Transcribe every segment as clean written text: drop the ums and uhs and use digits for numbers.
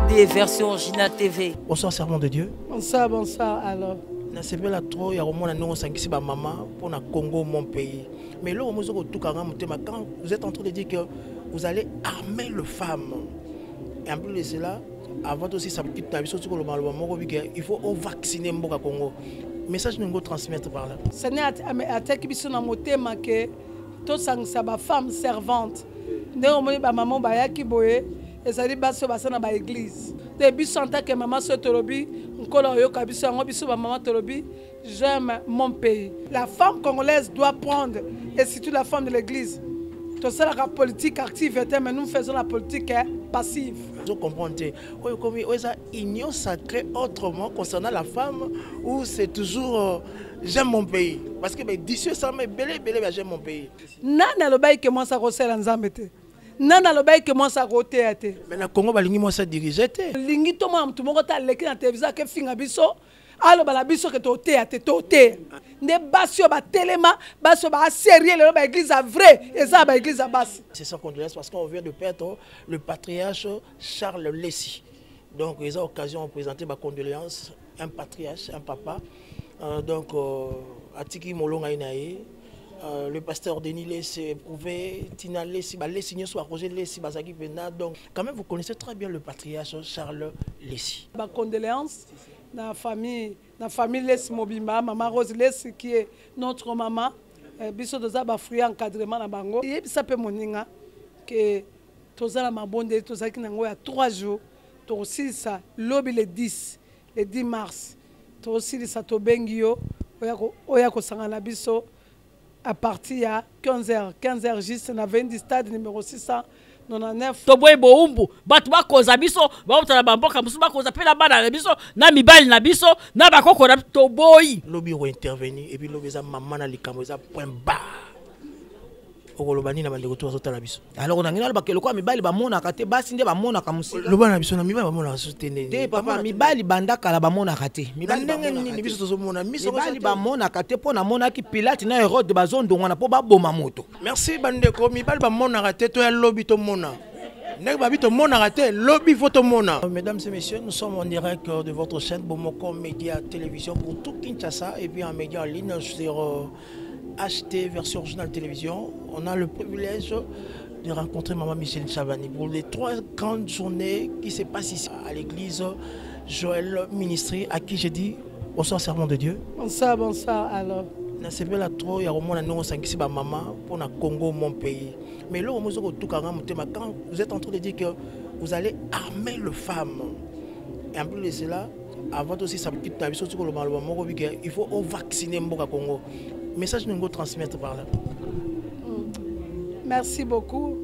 des versions Original TV. Bonsoir, servant de Dieu. Bonsoir, bonsoir, alors. Je suis là trop, il y a au moins un maman pour le Congo, mon pays. Mais là, quand vous êtes en train de dire que vous allez armer les femmes, et en plus de cela, avant aussi, ça il faut vacciner le Congo. Message que nous transmettre par là. Ce n'est pas que toutes les femmes servantes, maman bayaki boye, et ça dit baso basana ba église. Depuis en tant que maman so tolobi, nkolo yo kabiso ngo biso ba maman tolobi, j'aime mon pays. La femme congolaise doit prendre, et surtout la femme de l'église. Tout ça la politique active, mais nous faisons la politique passive. Vous comprenez? Union sacrée autrement concernant la femme, ou c'est toujours j'aime mon pays. Parce que d'ici ça me belé j'aime mon pays. Nana le bail que moi ça recèle en zambete. Nana le bail que moi ça roté. Mais le Congo balingi moi ça dirige té. Lingi to moi tout monde ta leki na télévision que finga biso. Alors bala biso que toté toté. Ne basio ba telema, basio ba sérieux le ba église à vrai et ça ba église à basse. C'est ça qu'on laisse parce qu'on vient de perdre le patriarche Charles Lessy. Donc ils ont occasion de présenter ma condoléance, un patriarche, un papa. Donc Atiki Molonga Inae. Le pasteur Denis Lessy éprouvé, Tina Lessy, les signes soit Roger Lessy, Bazaki Bena. Donc, quand même, vous connaissez très bien le patriarche Charles Lessy. Ma condoléance dans la famille Lessy Mobimba, maman Rose Lessy qui est notre maman. Biso doza ba fruit encadrement na bango. Et ça peut moninga que toza la mabonde toza ki nango ya 3 jours. To aussi ça lobby le 10 mars. To aussi ça to bengio oya ko sangana biso. À partir de 15h juste na 20 stade numéro 699. Toboy boumbu, batwa koza biso, ba bamboka musuba koza pe la bana na biso, na mibali na biso, na bakoko na toboy. Lobby va intervenir et puis lobby za maman na likambo za point bas. Okolobani na bandeko to azota na biso. Alors on a ngina ba keloko mibali ba mona kate basi nde ba mona ka musika. Lobana na biso na mibali ba mona sostene. Te papa mibali banda kala ba mona kate. Mibali ni biso to mona miso mibali ba mona kate pona mona ki Pilate na Hérode ba zondo ngwana po ba boma moto. Merci bandeko mibali ba mona kate to ya lobby to mona. Nek ba bito mona kate lobby photo mona. Mesdames et messieurs, nous sommes en direct de votre chaîne Bomoko Média Télévision pour tout Kinshasa et puis en média en ligne sur HT version Original Télévision. On a le privilège de rencontrer Maman Michel Chavani pour les 3 grandes journées qui se passent ici à l'église Joël Ministry, à qui j'ai dit bonsoir servant de Dieu. Bonsoir, bonsoir, alors. Je suis là trop, il y a au moins un maman pour le Congo, mon pays. Mais là, quand vous êtes en train de dire que vous allez armer les femmes, et en plus de cela, avant aussi, ça il faut vacciner le Congo. Message que nous transmettre par là. Merci beaucoup.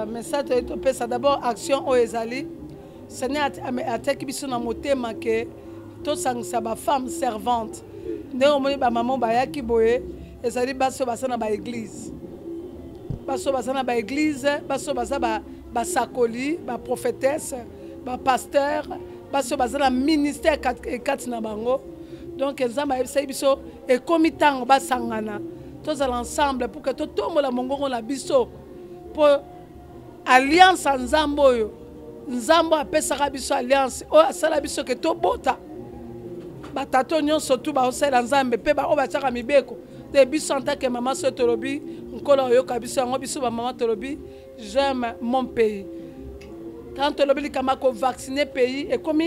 Message c'est d'abord action au Ezali. Ce n'est pas que nous avons que toutes les femmes servantes. Nous avons maman bayaki boye. Ezali baso basana ba église. Baso basana ba église. Baso basana ba sakoli, ba prophétesse, ba pasteur. Baso basana ministère kat na bango. Donc, ils ont et comme ils basangana, tous ensemble pour que tout le monde mongo la biso pour alliance en Zamboyo. Nzambo appelle ça biso alliance. Oh, ça la biso que tout bota. Batato nyon surtout ba osel nzambe pe ba obachaka mibeko. De biso en tant que maman so tolobi, nkolo yo ka biso ngo biso ba maman tolobi, j'aime mon pays. Quand tolobi likama ko vacciner pays et comme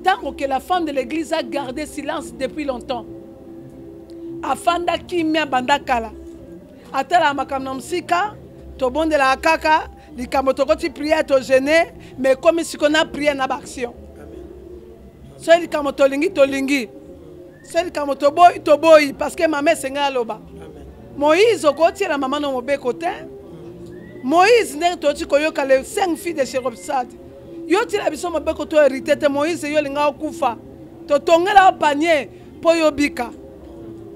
tant que la femme de l'église a gardé silence depuis longtemps. Afanda kimia bandakala. Atela makamna msika, to bonde la kaka, likambo to koti prière to gêner, mais comme si qu'on a prié na action. Seul likambo to lingi. Seul likambo to boy parce que maman senga loba. Moïse okoti la maman no mobeko te. Moïse ne to ti koyoka les 5 filles de Chérobsad. Yo ti la biso mobeko to hérité te Moïse yo linga okufa. To tongela panier po yo bika.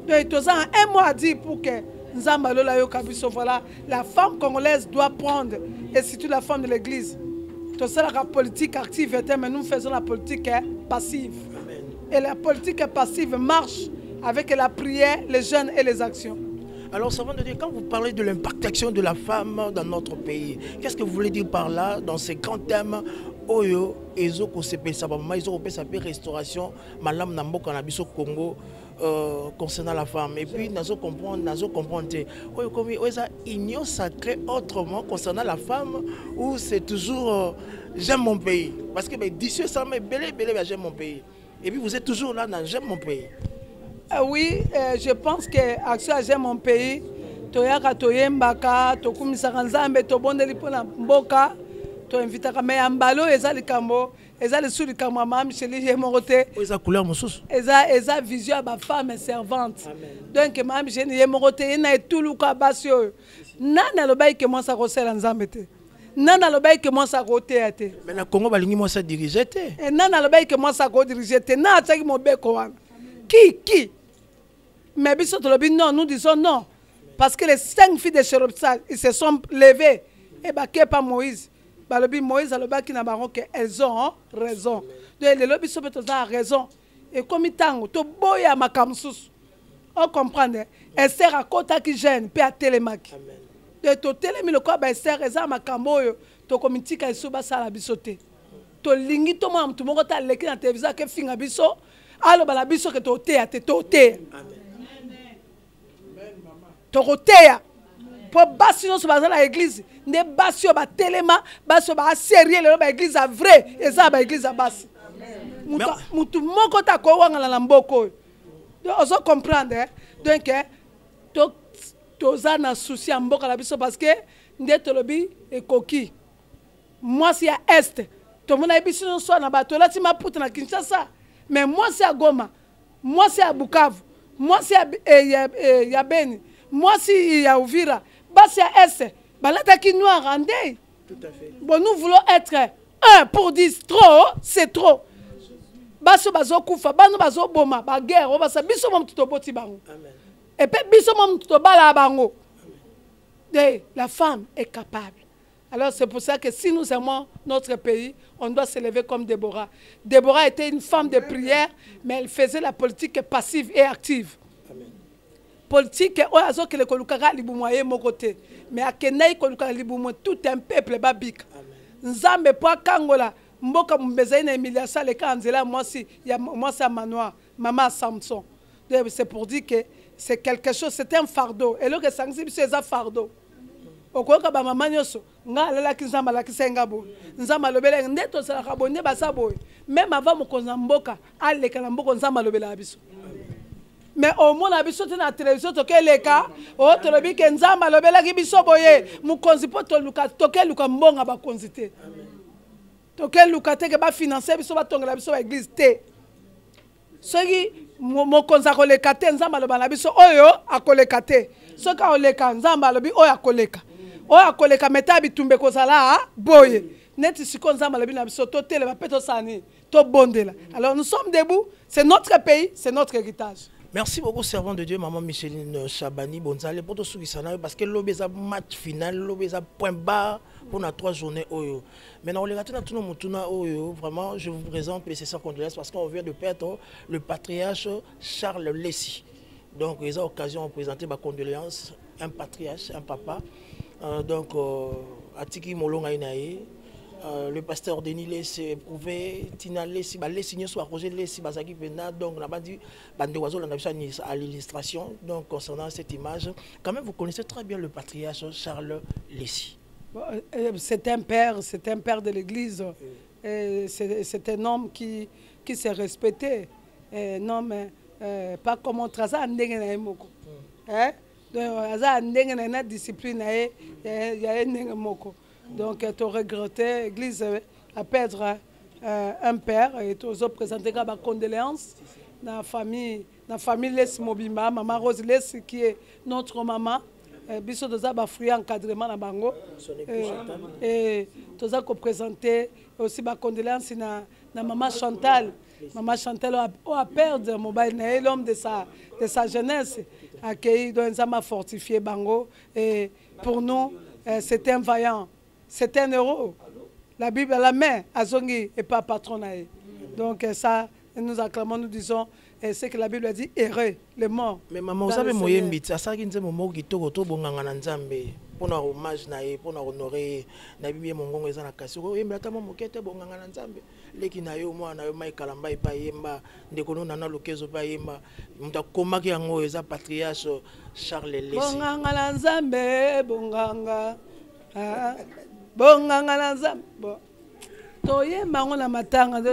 Donc to ça un mois dit pour que Nzamba lola yo kabiso voilà la femme congolaise doit prendre et surtout la femme de l'église. To ça la politique active mais nous faisons la politique passive. Amen. Et la politique passive marche avec la prière, les jeûnes et les actions. Alors, ça va de dire, quand vous parlez de l'impact d'action de la femme dans notre pays, qu'est-ce que vous voulez dire par là, dans ces grands thèmes oyo ezo ko sepelisa ba mama ezo ko pesa pe restauration malam na mboka na biso Congo concernant la femme. Et puis nazo comprendre oyo comme oza union sacrée autrement concernant la femme ou c'est toujours j'aime mon pays parce que d'ici ça mais belé j'aime mon pays. Et puis vous êtes toujours là dans j'aime mon pays. Oui, je pense que action j'aime mon pays toyaka toyembaka tokumisaka nzambe tobondeli mpona mboka to invitaka me ambalo eza likambo eza lisusu likambo ya mama Micheline ye moko te eza couleur mosusu eza vision ya bafemme servante. Donc mama Micheline ye moko te ye na etuluka basi oyo nani alobaki ke mwasi akosala nzambe te nani alobaki ke mwasi akoteya te mais na Congo balingi mwasi adirige te nani alobaki ke mwasi akodirige te na atiaki mobeko wana qui mais biso tolobi non, nous disons non parce que les 5 filles de Chérubsal ils se sont levés et baké pas Moïse balobi Moïse alobaki na bango que elles ont raison donc les lobby sobe toza raison et comme tango to boya makamsusu on comprendre Esther akota ki jeune pe atelemaki de to telemi le ko ba Esther eza makambo oyo to komitika iso ba sala biso te to lingi to mo mtu moko ta leki na télévision ke finga biso alo bala biso ke to te ate to te tokoteya po basi nyonso baza na église nde basi oyo batelema basi oyo baserie lelo baéglise ya vrai eza baéglise ya basi mutu moko ta kowangana na mboka oyo ozo comprendre donc toza na souci ya mboka na biso parce que nde tolobi ekoki mwasi ya este tomona biso nyonso na bato olati maputa na Kinshasa mais mwasi ya Goma mwasi ya Bukavu mwasi ya Beni mwasi ya Uvira basi ya Est balataki noir andé. Tout à fait. Bon, nous voulons être 1 pour 10 trop c'est trop baso bazo kufa bano bazo boma ba guerre o basa biso mom tutoboti bango amen et puis biso mom tutobala bango de la femme est capable. Alors c'est pour ça que si nous aimons notre pays, on doit se lever comme Déborah. Déborah était une femme de prière, mais elle faisait la politique passive et active. Amen. Politique, oyazo que le kolukaka libumoye mokote, mais akenai kolukaka libumo tout un peuple babik. Nzambe po kangola mboka mbezai na Emilia Sale kanzela moi si manoir, maman Samson. C'est pour dire que c'est quelque chose, c'est un fardeau. Et là que c'est un fardeau. Okoka ba mama nyoso nga lela kinzamba la kisenga bo nzamba lobela ndeto sala kabonde basabo même avant mokonza mboka aleka na mboko nzamba lobela biso mais au mona biso te na télévision tokeleka o tolobi ke nzamba lobela ki biso boye mokonzi po to luka tokeluka mbonga ba konzite tokeluka te ke ba financer biso ba tongela biso ba église te soki mokonza koleka te nzamba lobela biso oyo akoleka te soki oleka nzamba lobi oyo akoleka oya koleka meta bitumbe kozala boye neti siko nzamba lobi na biso to tele ba peto sani to bondela. Alors nous sommes debout, c'est notre pays, c'est notre héritage. Merci beaucoup servant de Dieu maman Micheline Chabani Bonzale pour tout ce qui s'en parce que l'obéza match final l'obéza point barre pour nos 3 journées oyo. Maintenant on les gâteaux tout mutuna oyo vraiment je vous présente les sincères condoléances parce qu'on vient de perdre le patriarche Charles Lessi. Donc ils ont occasion de présenter ma condoléance un patriarche, un papa. Donc, Atiki Molonga Inae, le pasteur Denis Lessi éprouvé, Tina Lessi, les signes soit Roger Lessi, Bazaki Pena, donc on a dit, Bandewazo, on a vu à l'illustration, donc concernant cette image, quand même vous connaissez très bien le patriarche Charles Lessi. C'est un père de l'église, c'est un homme qui s'est respecté, non mais pas comme on trace à Ndenge Moko. Donc, discipline, il y a un moko. Donc, tu regrettes l'église à perdre un père et tu as présenté ma condoléance dans la famille Les Mobima, maman Rose Les qui est notre maman. Biso doza ba fruit encadrement na bango et tu as présenté aussi ma condoléance na maman Chantal. Maman Chantal a perdu mobile l'homme de sa jeunesse accueilli dans un fortifié bango et pour nous c'est un vaillant, c'est un héros. La Bible à la main azongi et pas patron na. Donc ça nous acclamons, nous disons ce que la Bible a dit, heureux les morts. Mais maman, vous savez moyembi, ça ça qui nzembo mo kitoko to bonganga na nzambe. pour un hommage naé pour honorer na bibi mongongo eza na kasi ko yemba ta mokete bonganga na nzambe leki na yo mwana yo mai kalamba ipa yemba ndeko na na lokezo pa yemba muta komaki yango eza patriarche Charles Lesi bonganga na nzambe bonganga bonganga na nzambe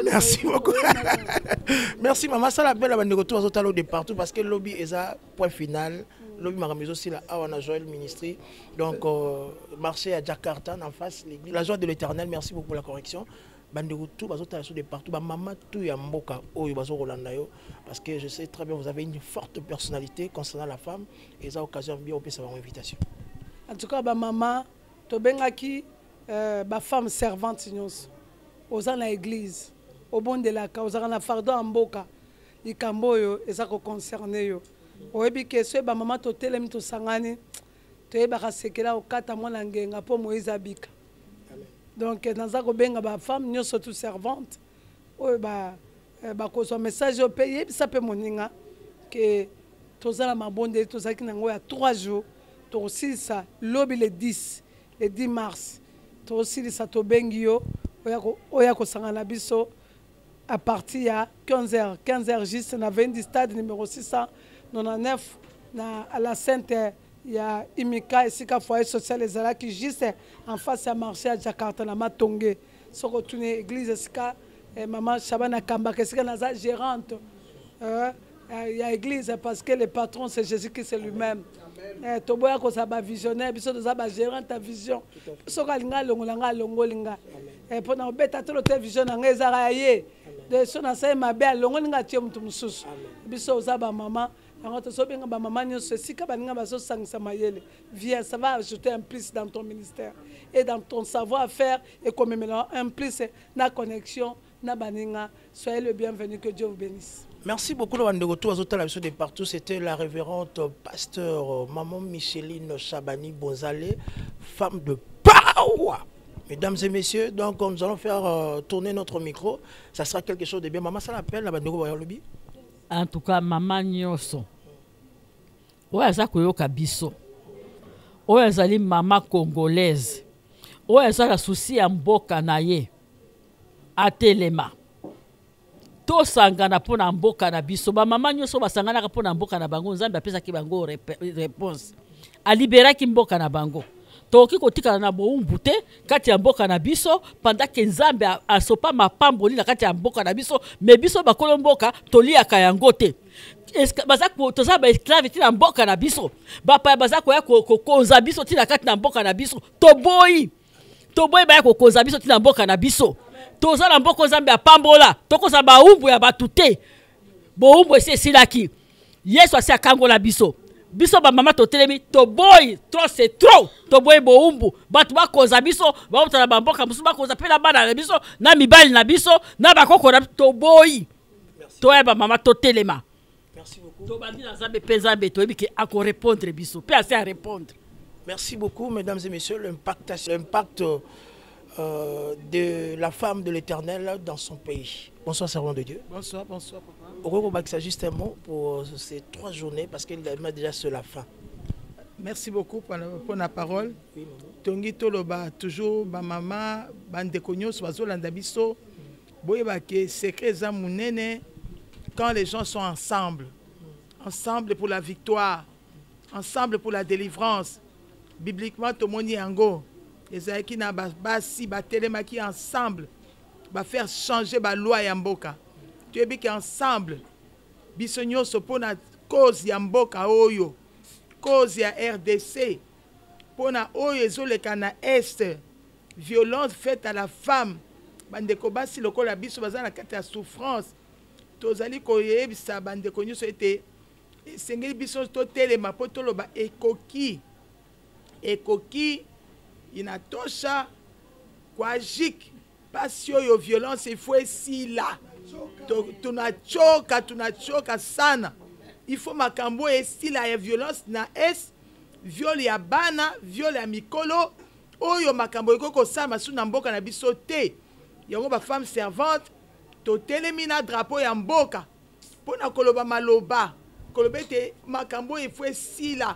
merci beaucoup. Merci maman, ça la belle bande retour de partout parce que le lobby est à point final. Le lobby m'a aussi là on a Joël Ministry. Donc marché à Jakarta en face l'église. La joie de l'Éternel, merci beaucoup pour la correction. Bande retour de partout. Maman tout ya mboka oyo bazo rolanda yo parce que je sais très bien vous avez une forte personnalité concernant la femme et ça occasion bien on peut savoir invitation. En tout cas maman to bengaki ba femme servante nyonso. Aux à l'église, au bon de la cause, aux à la fardeau en boca, les camboyo, et ça concerné yo. Au ébi que ce ba maman totel mi to sangani, to eba kasekela au kata mwana ngenga po Moïse abika. Donc dans un benga ba femme nyo surtout servante, o ba cause message au pays, ça peut moninga que tous à la mabonde, tous à qui n'ango ya 3 jours, to aussi ça lobby le 10 mars, to aussi ça to bengio. Oya ko sangana biso à partir de 15h juste na 20 du stade numéro 699 à la Sainte il y a Imika et Sika foyer social les ala qui juste en face à marché à Jakarta na Matongé so retourner église Sika maman Shabana Kamba que Sika naza gérante il y a église parce que le patron c'est Jésus qui c'est lui-même. Toboya ko sa ba visionnaire biso za ba gérant ta vision so ka linga longolanga longolinga pour na beta to te vision nga ezara ye de so na sai mabe longolinga tie mutu mususu biso za ba mama yango to so benga ba mama nyo so sika ba linga ba so sangisa mayele viens ça va ajouter un plus dans ton ministère et dans ton savoir-faire et comme maintenant un plus na connexion na baninga soyez le bienvenu que Dieu vous bénisse. Merci beaucoup de retour de partout. C'était la révérende pasteur maman Micheline Chabani Bonzalé, femme de power. Mesdames et messieurs, donc nous allons faire tourner notre micro. Ça sera quelque chose de bien. Maman, ça l'appelle la bandeko lobby. En tout cas, maman nyoso. Oya za koyoka biso. Oya zali maman congolaise. Oya za la souci ya mboka na ye. Atelema. To sangana pona mboka na biso ba mama nyoso basangana pona mboka na bango nzambe apesa ki bango réponse a liberaki mboka na bango toki kotika na boumbu te kati ya mboka na biso pendant que nzambe asopa mapamboli na kati ya mboka na biso me biso bakolo mboka toliaka yango te bazako toza ba esclave ti na mboka na biso bapa bazako ya kokonza biso ti na kati na mboka na biso toboyi ba ya kokonza biso ti na mboka na biso toza na mboko nzambe apambola tokoza baumbu ya batu te boumbu esi esilaki yesu asi akangola biso ba mama totelemi toboyi trop c'est trop toboyi boumbu batu bakoza biso bauta na bamboka mosusu bakoza mpe na bana na biso na mibali na biso na bakoko na toboyi toya bamama totelema tobandi na nzambe mpe nzambe toyebi ke akorépondre biso mpe asi arépondre. Merci beaucoup mesdames et messieurs. L'impact de la femme de l'Éternel dans son pays. Bonsoir, servant de Dieu. Bonsoir, bonsoir, papa. Au ça juste un mot pour ces 3 journées parce qu'il met déjà sur la fin. Merci beaucoup pour la parole. Tongi Toloba, toujours ma maman, Bandekonyo, Swazolanda Biso, Boyebake, secret Zamounene, quand les gens sont ensemble, ensemble pour la victoire, ensemble pour la délivrance. Bibliquement, Tomoni Yango. Les qui na basi batelema qui ensemble va faire changer la loi yamboka. Tu es bien ensemble. Bisonyo sopona cause yamboka oyo, cause ya RDC. Pona oyo ezoleka na est, violence faite à la femme. Bandeko basi lokola biso bazana kati ya souffrance. Tozali koyebisa bandeko nyoso ete sengeli biso to telema po toloba ekoki inatosha kwa jik pasio yo violence il faut esila tunachoka sana il faut makambo esila ya violence na es viol ya bana viol ya mikolo oyo makambo ekoko sama su na mboka na biso te yango ba femme servante to telemina drapeau ya mboka pona koloba maloba kolobete makambo il faut esila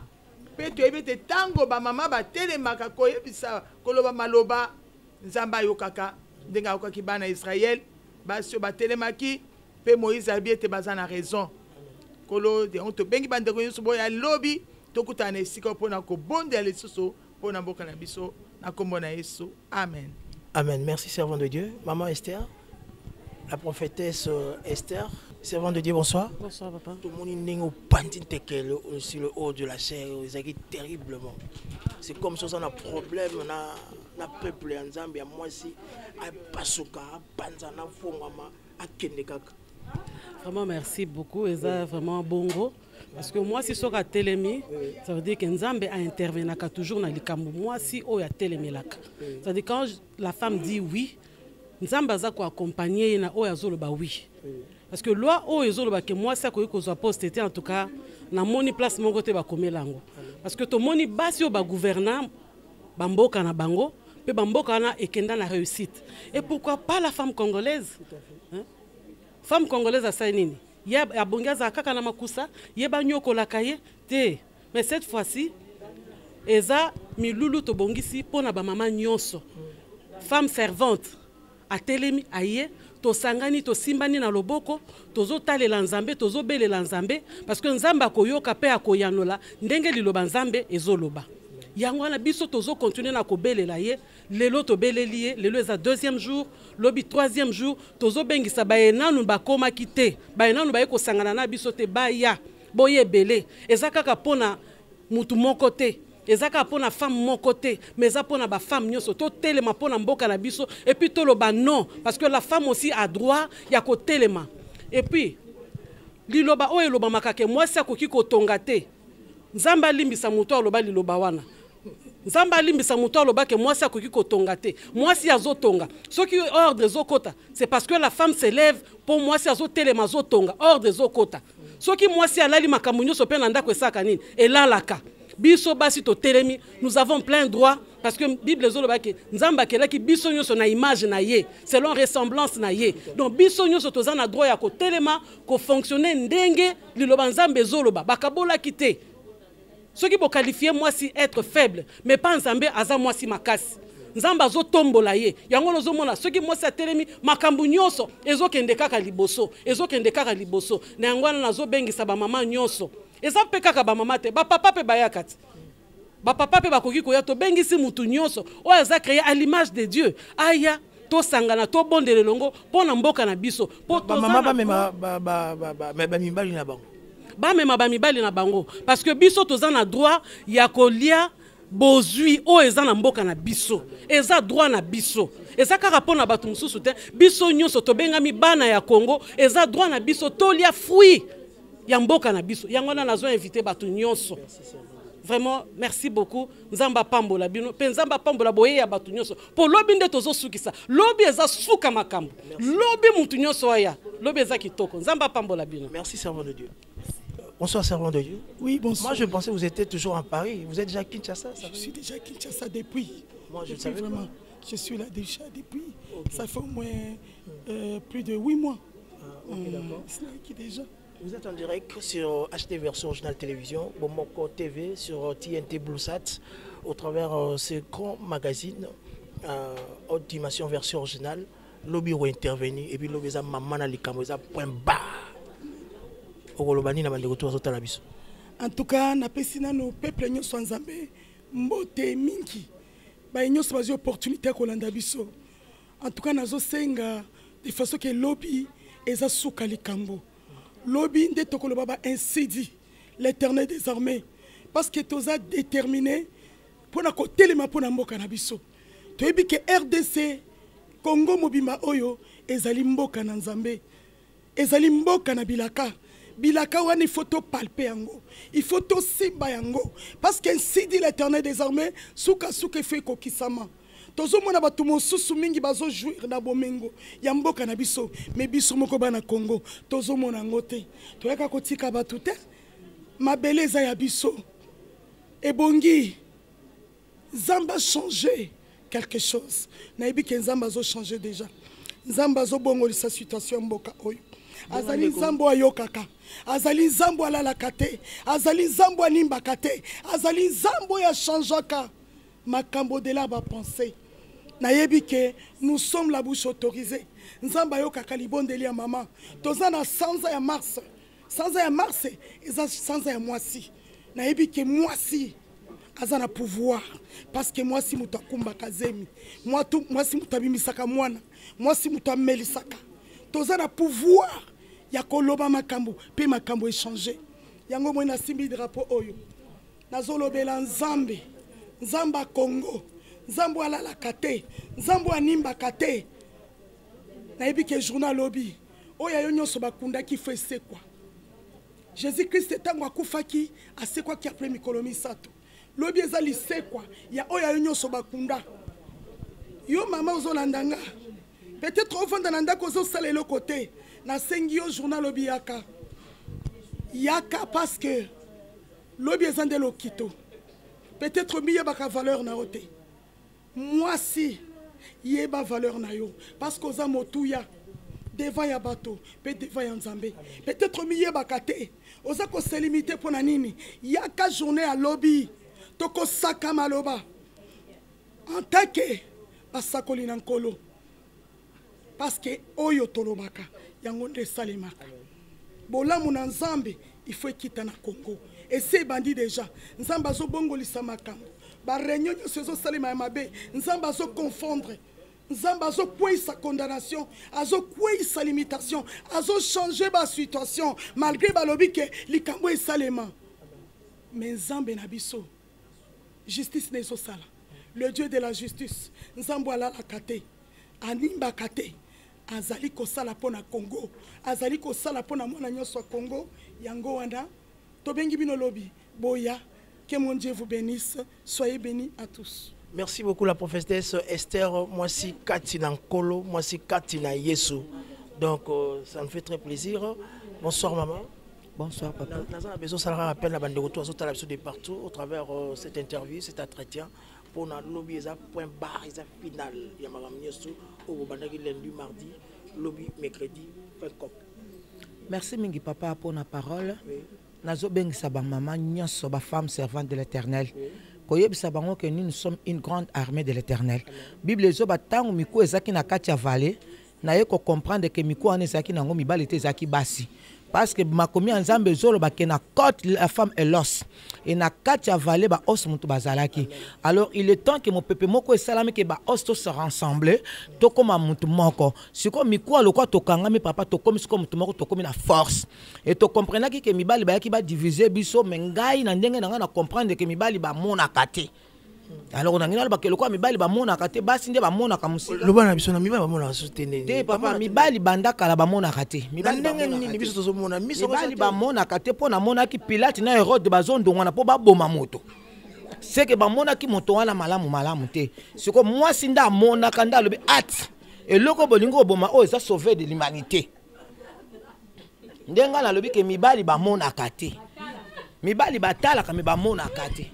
mpe toyebi ete ntango bamama batelemaka koyebisa koloba maloba nzambe ayokaka ndenge ayokaki bana ya Israel basi oyo batelemaki mpe Moïse abi ete baza na raison kolo de tobengi bandeko nyonso boya lobi tokutana na esika mpona kobondela lisusu mpona mboka na biso na kombo na Yesu amen. Amen. Merci, servant de Dieu. Maman Esther, la prophétesse Esther, servant de Dieu, bonsoir. Bonsoir, papa. Tout le monde est au pandine sur le haut de la chair, ils terriblement. C'est comme ça, on a un problème, on a un peuple en Zambie, moi aussi, à Pasuka, à Panzana, Fongama, à Kendekaka. Vraiment, merci beaucoup. Et ça, vraiment, bongo. Parce que moi, si je suis à Télémi, ça veut dire que Nzambe a intervenu toujours dans les camps. Moi, si je suis à Télémi, ça veut dire quand la femme dit oui, Nzambe a accompagné na oui. Parce que loi que moi, ça que je poste, en tout cas, na moni place mon côté bakome lango. Parce que to moni basi au gouvernant, bamboka na bango, pe bamboka na ekenda na réussite. Et pourquoi pas la femme congolaise? Hein? Femme congolaise a ça nini? Ya abongaza kaka na makusa, yeba nyoko la kaye te. Mais cette fois-ci, eza milulu to bongisi pona ba mama nyonso. Femme servante a telemi aye to sangani to simbani na loboko tozo talela nzambe tozo belela nzambe parce que nzamba koyoka pe akoyanola ndenge liloba nzambe ezoloba. Yango wana biso tozo continuer na kobelela ye lelo to beleli ye lelo eza deuxième jour lobi troisième jour tozo bengisa baenanu bakoma kite baenanu baye ko sangana na biso te baya boye belé eza kaka pona mutu moko te eza kaka pona femme moko te mais eza pona ba femme nyonso to telema pona mboka na biso et puis to loba non parce que la femme aussi a droit ya ko telema et puis liloba oyo loba makake moi sa koki ko tonga te nzamba limbisa mutu aloba liloba wana Nzamba limbisa muto aloba ke mwasi akoki kotonga te mwasi azotonga soki ordre ezokota c'est parce que la femme s'élève pour mwasi azotelema azotonga ordre ezokota soki mwasi alali makambo nyonso pe na ndako esaka nini elalaka biso basi to telemi nous avons plein droit parce que Bible ezoloba ke nzamba kelaki biso nyonso na image na ye selon ressemblance na ye donc biso nyonso toza na droit ya ko telema ko fonctionner ndenge liloba nzambe ezoloba bakabola kite. Ceux qui vont qualifier moi si être faible, mais pas ensemble aza moi si makasi. Nzamba zo tombola ye. Yango lozo mona ceux qui moi sa telemi makambu nyonso ezo kende kaka liboso, ezo kende kaka liboso. Na yango na zo bengisa ba mama nyonso. Eza pe kaka ba mama te, ba papa pe bayakati. Ba papa pe bakoki koya to bengisi mutu nyonso. O eza créé à l'image de Dieu. Aya to sangana to bondele longo pona mboka na biso. Ba mama ba mema ba mibali na bango. Ba mema ba mibali na bango parce que biso toza na droit ya kolia bozui o eza na mboka na biso eza droit na biso eza kaka pona batu mususu te biso nyonso tobengami bana ya Congo eza droit na biso tolia fruit ya mboka na biso yango na nazo inviter batu nyonso. Vraiment merci beaucoup nzamba pambola bino pe nzamba pambola boye ya batu nyonso po lobi nde tozo sukisa lobi eza suka makambo lobi mutu nyonso aya lobi eza kitoko nzamba pambola bino. Merci servant de Dieu. Bonsoir, servant de Dieu. Oui, bonsoir. Moi, je pensais que vous étiez toujours à Paris. Vous êtes déjà à Kinshasa? Je suis déjà à Kinshasa depuis. Moi, je savais vraiment. Je suis là déjà depuis. Okay. Ça fait au moins plus de 8 mois. Okay, d'accord. Déjà. Vous êtes en direct sur HD Version Original Télévision, Bomoko TV, sur TNT BlueSat, au travers ce grand magazine, haute dimension version originale. Lobby va intervenir et puis lobby va maman à l'ikamoza point bas. En tout cas, na pesina no peuple nyonso nzambe mbote mingi ba nyonso bazi opportunité kolanda biso. En tout cas nazo senga de façon que lobby eza suka likambo. Lobby nde tokoloba ba ainsi dit l'Éternel des armées parce que toza déterminé pour na kotelema pour na mboka na biso. Toyebi que RDC Congo mobimba oyo ezali mboka na nzambe. Ezali mboka na bilaka. Bilaka wana il faut to palper yango, il faut to simba yango parce qu'ainsi dit l'Éternel des armées suka suka fait kokisama. Tozo mona batu mosusu mingi bazo jouir na bomengo ya mboka na biso mais biso moko bana Congo tozo mona ngote toyaka kotika batu te mabeleza ya biso ebongi Zamba changer quelque chose na ebi ke Nzamba zo changer déjà Nzamba zo bongoli sa situation mboka oyo azali nzambo ayokaka azali nzambo alalaka te azali nzambo animbaka te azali nzambo ya changeaka makambo de la bapense nayebi ke nous sommes la bouche autorisée nzambo ayokaka libondeli ya mama toza na sanza ya mars eza sanza ya mwasi nayebi ke mwasi aza na pouvoir parce que mwasi mutu akumbaka zemi mwasi mutu abimisaka mwana mwasi mutu amelisaka toza na pouvoir ya koloba makambo mpe makambo échanger yango moi nasimbi drapeau oyo nazolobela nzambe nzambe Congo nzambe alalaka te nzambe animbaka te nayebi ke journal lobi oyo yo nyonso bakundaki fo esekwa Jésus-Christ etango akufaki asekwaki après mikolo misato lobi eza lisekwa ya oyo yo nyonso bakunda yo mama ozolanda nga peut-être ovanda na ndako ozosala eloko te nasengi yo journal lobi yaka parce que lobi eza nde lokito peut-être miyebaka valeur na yo te mwasi yeba valeur na yo parce que oza motuya devant ya bato pe devant ya nzambe peut-être miyebaka te oza koselimite mpo na nini yaka journée ya lobi tokosaka maloba en tant que basakoli na nkolo parce que oyo tolobaka yango nde esalemaka bolamu na nzambe il faut ekita na Congo ese ebandi déjà nzambe azobongolisa makambo bareunion nyonso ezosalema ya mabe nzambe azoconfondre nzambe azokweyisa condamnation azokweyisa limitation azochange basituation malgré balobi ke likambo esalema mais nzambe na biso justice na ezosala le Dieu de la justice nzambe alalaka te animbaka te azali kosala pona Congo azali kosala pona mwana nyonso ya Congo yango wana tobengi bino lobi boya que mon Dieu vous bénisse soyez bénis à tous. Merci beaucoup la prophétesse Esther Mwasi Katina Nkolo Mwasi Katina Yesu. Donc ça me fait très plaisir. Bonsoir maman. Bonsoir papa. Nous avons besoin de rappel la bande de retour de partout au travers cette interview, cet entretien pour notre lobby point barre final. Il y a madame Yesu au bandagi lundi mardi lobby mercredi .com. Merci mingi papa pour la parole. Nazo bengisa ba maman nyonso ba femme servante de l'Éternel. Koyebisa bango que nous sommes une grande armée de l'Éternel. Bible zo batango miku ezaki na kati ya vallée na yeko comprendre que miku ane ezaki nango mibali te ezaki basi. Parce que makomi nzambe zolo ba na côte la femme est l'os et na kati ya vallée ba os mutu bazalaki. Alors il est temps que mon peuple moko esalami que ba os to se rassembler to comme mutu moko. Siko miku aloko to kangami papa to comme siko mutu moko to comme na force. Et to comprenaki que mibali ba yaki ba diviser biso mengai na ndenge na na comprendre que mibali ba mona kate. Alors on a ngina ba keloko mibali ba mona kate basi nde ba mona ka musika. Loba na biso na mibali ba mona soutenir. Te papa mibali banda kala ba mona kate. Mibali ni biso tozo mona miso mibali ba mona kate po na mona ki Pilate na Hérode bazondo ngwana po ba boma moto. C'est que ba mona ki moto wana malamu te. Siko mwasi nda mona kanda lobi at. Et loko bolingo boma o eza sauver de l'humanité. Ndenga na lobi ke mibali ba mona kate. Mibali batala ka ba mona kate.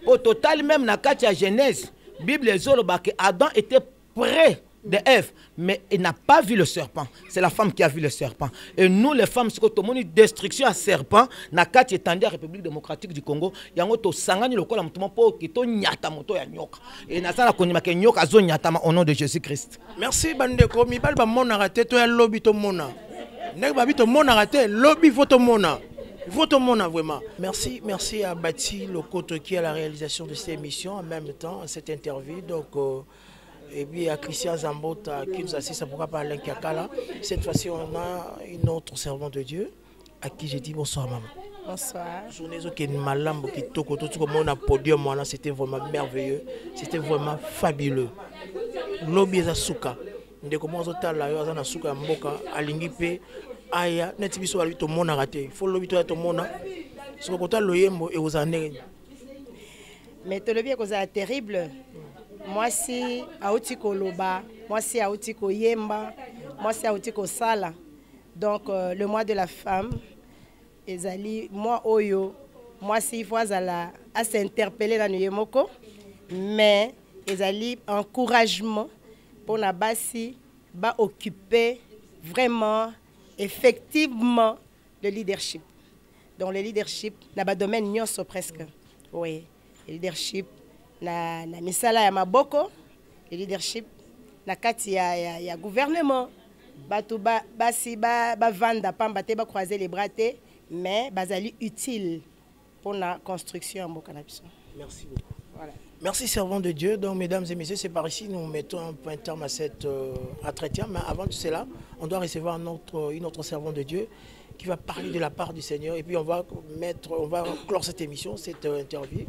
Au total, même dans la Genèse, la Bible dit que Adam était près de Ève, mais il n'a pas vu le serpent. C'est la femme qui a vu le serpent. Et nous, les femmes, c'est que tout le monde destruction à serpent, dans la République démocratique du Congo, il y a un sangani le kola mutuma po kito nyata moto ya nyoka. Et na sala konima ke nyoka zo nyata au nom de Jésus-Christ. Merci bandeko, mi bal ba mona raté to ya lobby to mona. Nek ba bi to mona raté, lobby photo mona. Votre monde vraiment. Merci à Bati Lokoto qui est à la réalisation de cette émission en même temps, à cette interview. Donc, et puis à Christian Zambota qui nous assiste, pourquoi pas Alain Kakala. Cette fois-ci, on a une autre servante de Dieu à qui j'ai dit bonsoir maman. Bonsoir. C'était vraiment merveilleux, c'était vraiment fabuleux. Lobby Zasuka. Ndé comment on t'a là, on a Suka Mboka, Alingipe. Aya neti biso bali to mona raté faut lobi to to mona so ko ta loyembo e ozane mais to lobi ko za terrible moi si auti ko loba moi si auti ko yemba moi si auti ko sala donc le mois de la femme ezali moi oyo moi si faut azala à s'interpeller dans yemoko mais ezali encouragement pour na basi ba occuper vraiment effectivement le leadership. Donc le leadership, na ba domaine nyonso presque. Oui, le leadership na misala ya maboko, le leadership na kati ya gouvernement. Batu basi ba vanda pamba te ba croiser les bras te, mais bazali utile pour la construction en Bokanabiso. Merci beaucoup. Voilà. Merci, servant de Dieu. Donc, mesdames et messieurs, c'est par ici nous mettons un point terme à cet entretien. Mais avant tout cela, on doit recevoir une autre servant de Dieu qui va parler de la part du Seigneur. Et puis, on va clore cette émission, cette interview,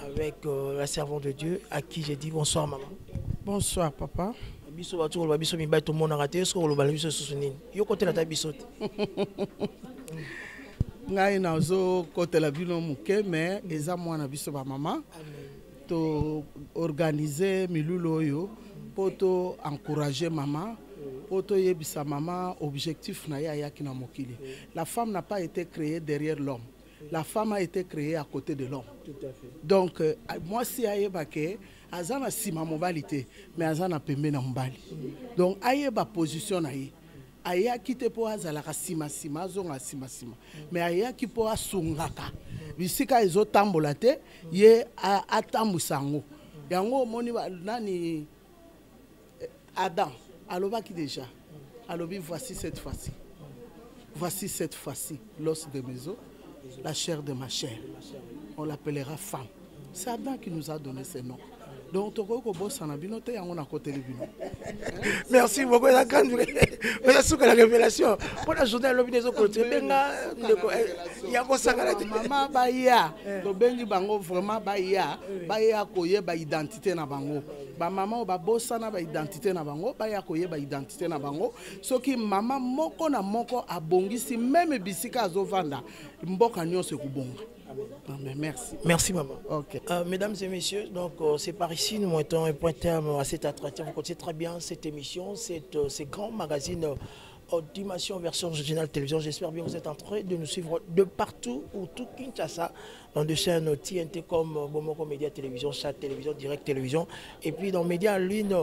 avec la servante de Dieu à qui j'ai dit bonsoir, maman. Bonsoir, papa. Biso bato ba biso mi ba to mona raté ce ko lo ba biso susunini. Yo côté la ta biso. Ngai nazo côté la bino muke mais eza mwana biso ba mama. To organiser milulo yo pour to encourager maman. Pour to yebisa maman objectif na ya ki na mokili. La femme n'a pas été créée derrière l'homme. La femme a été créée à côté de l'homme. Tout à fait. Donc moi si ayeba ke azana sima mobalité mais azana pembe na mbali. Donc ayeba position na ye. Aya kite po azala ka sima zonga sima. Mais aya ki po asungaka. Bisika ezo tambola te ye atambusango. Yango moni nani Adam aloba ki déjà. Alobi voici cette fois-ci. Voici cette fois-ci l'os de mes os, la chair de ma chair. On l'appellera femme. C'est Adam qui nous a donné ce nom. Donc, merci beaucoup. La révélation. Pour la journée, maman baya, to bengi bango vraiment baya koye ba identité na bango. Ba maman ba bossa na ba identité na bango, baya koye ba identité na bango. Soki maman moko na moko abongisi même bisika azovanda, mboka nyonso kubonga. Amen. Merci. Merci maman. Okay. Mesdames et messieurs, donc c'est par ici nous mettons un point terme à cet entretien. Vous connaissez très bien cette émission, ces grands magazines Dimension version originale télévision. J'espère bien que vous êtes en train de nous suivre de partout ou tout Kinshasa dans des chaînes TNT comme Bomoko Média Télévision, Chat Télévision, Direct Télévision et puis dans Média en ligne,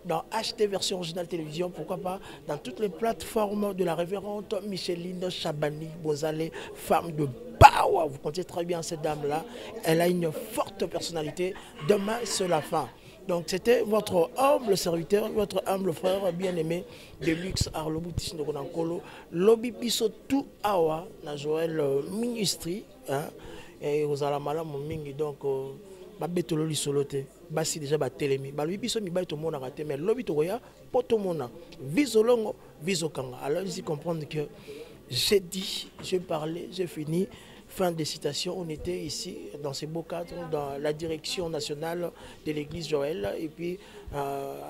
dans HT version originale télévision, pourquoi pas dans toutes les plateformes de la révérende Micheline Chabani Bozale, femme de power. Vous connaissez très bien cette dame-là. Elle a une forte personnalité. Demain, c'est la fin. Donc c'était votre humble serviteur, votre humble frère bien-aimé de luxe Arloboutis Ndokonankolo, Lobby Biso tout awa na Joël Ministry hein et aux alamala mon mingi donc ba betolo li solote basi déjà ba telemi ba Lobby Biso mi ba to mona raté mais Lobby to ya poto mona visolongo visokanga. Alors ici comprendre que j'ai dit, j'ai parlé, j'ai fini. Fin de citation, on était ici dans ces beaux cadres, dans la direction nationale de l'église Joël, et puis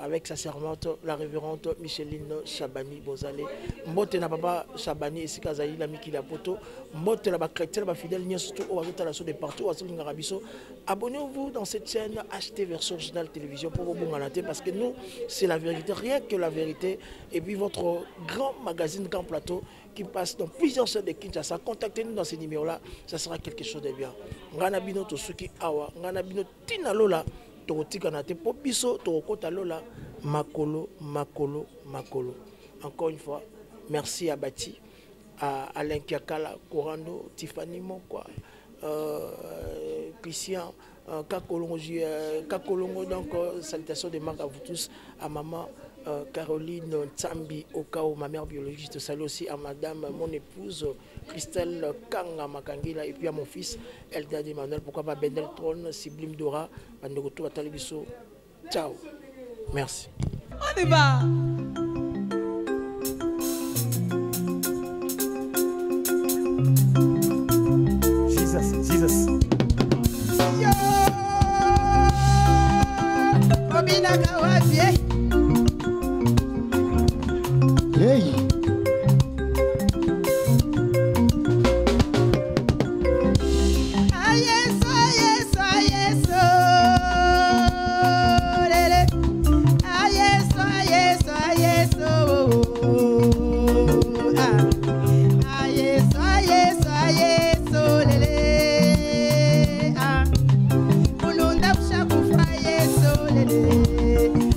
avec sa servante, la révérende Micheline Chabani Bozale. Mbote na papa Chabani et Sikazaï, l'ami qui l'a poto. Mbote la chrétien, la fidèle, n'y a surtout au Avita de partout, à Rabiso. Abonnez-vous dans cette chaîne, achetez version originale télévision pour vous bongater parce que nous, c'est la vérité, rien que la vérité. Et puis votre grand magazine, grand plateau, qui passe dans plusieurs chaînes de Kinshasa. Contactez-nous dans ces numéros-là, ça sera quelque chose de bien. Nganabino Tosuki Awa, Nganabino Tina Lola, Torotikanate Popiso, Torokota Lola, Makolo. Encore une fois, merci à Bati, à Alain Kiakala, Korando, Tiffany Mokwa, Christian, Kakolongo, donc salutations de marque à vous tous, à maman. Caroline Tsambi Okao, ma mère biologiste, je salue aussi à madame, mon épouse Christelle Kanga Makangila et puis à mon fils Eldad Emmanuel, pourquoi pas Benel Tron, Siblim Dora, Bandegoto Atalibiso. Ciao. Merci. On y va. Jesus. Yo! Robina Kawabie. Hey!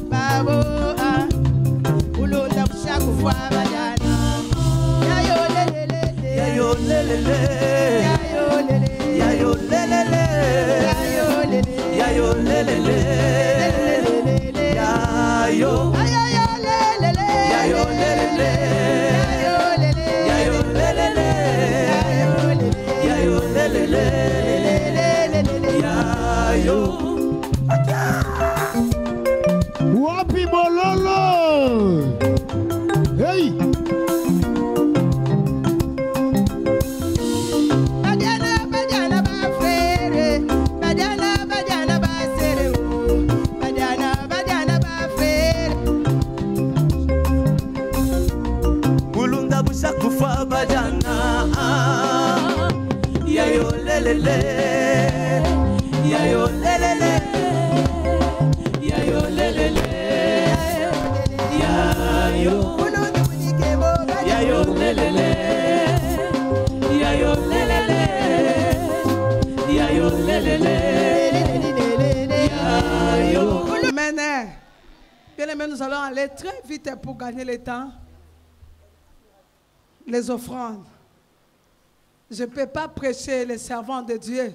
Babo, ulunda kushakufa badana. Bien-aimés, nous allons aller très vite pour gagner le temps. Les offrandes. Je ne peux pas prêcher les servants de Dieu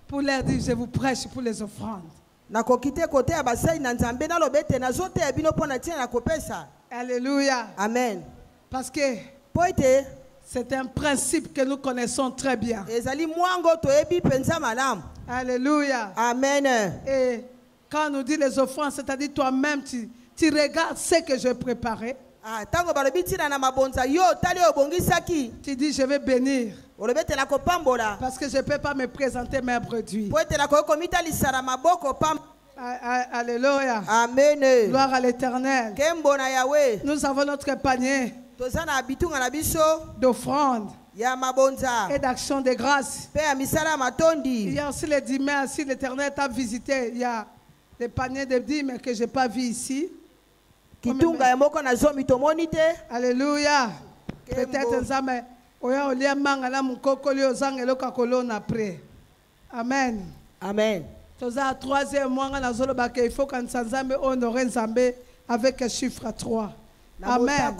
pour leur dire je vous prêche pour les offrandes. Alléluia. Amen. Parce que c'est un principe que nous connaissons très bien. Alléluia. Amen. Et quand on nous dit les offrandes, c'est-à-dire toi-même, tu regardes ce que j'ai préparé. Tu dis je vais bénir. Parce que je ne peux pas me présenter mes produits. Alléluia. Amen. Gloire à l'Éternel. Nous avons notre panier d'offrandes et d'action de grâce. Il y a aussi les dîmes. Si l'Éternel t'a visité, il y a des paniers de dîmes que je n'ai pas vus ici. Alléluia. Peut-être Nzambe oya olia mangala mukokoli ozanga eloka kolona après. Amen. Amen. Toza troisième mois na zolo bake il faut que Nzambe honore Nzambe avec un chiffre 3. Amen.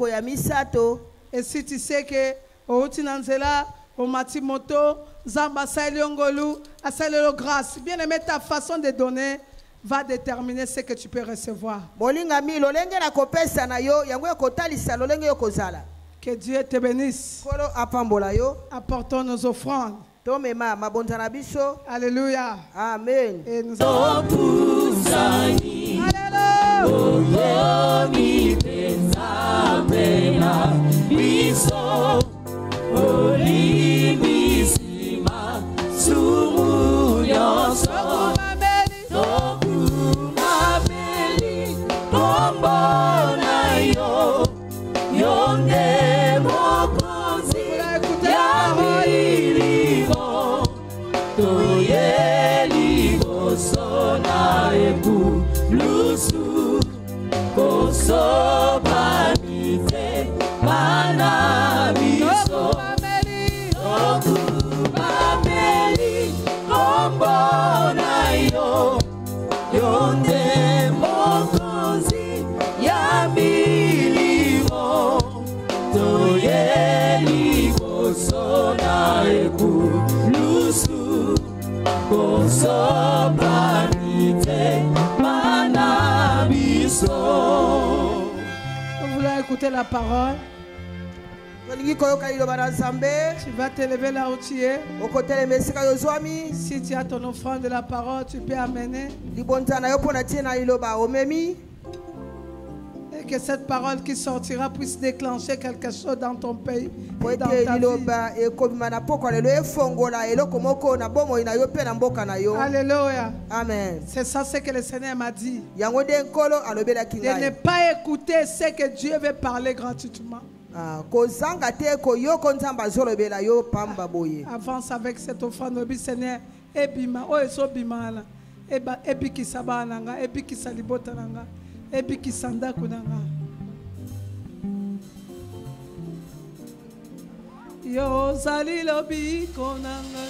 Et si tu sais que outi nanzela au matimoto Zamba Sailiongolu asalelo grâce. Bien aimé, ta façon de donner va déterminer ce que tu peux recevoir. Que Dieu te bénisse. Apportons nos offrandes. Alléluia. Amen. Et nous voulons écouter la parole. Tu vas te lever là où tu es. Si tu as ton offrande de la parole, tu peux amener. Et que cette parole qui sortira puisse déclencher quelque chose dans ton pays et dans ta vie. Alléluia. Amen. C'est ça ce que le Seigneur m'a dit. De ne pas écouter ce que Dieu veut parler gratuitement. Avance avec cette offrande du Seigneur. Ebima, oh eso bimala. Eba ebiki sabananga, ebiki salibotananga, ebiki sandakunanga. Yo zali lobi konanga.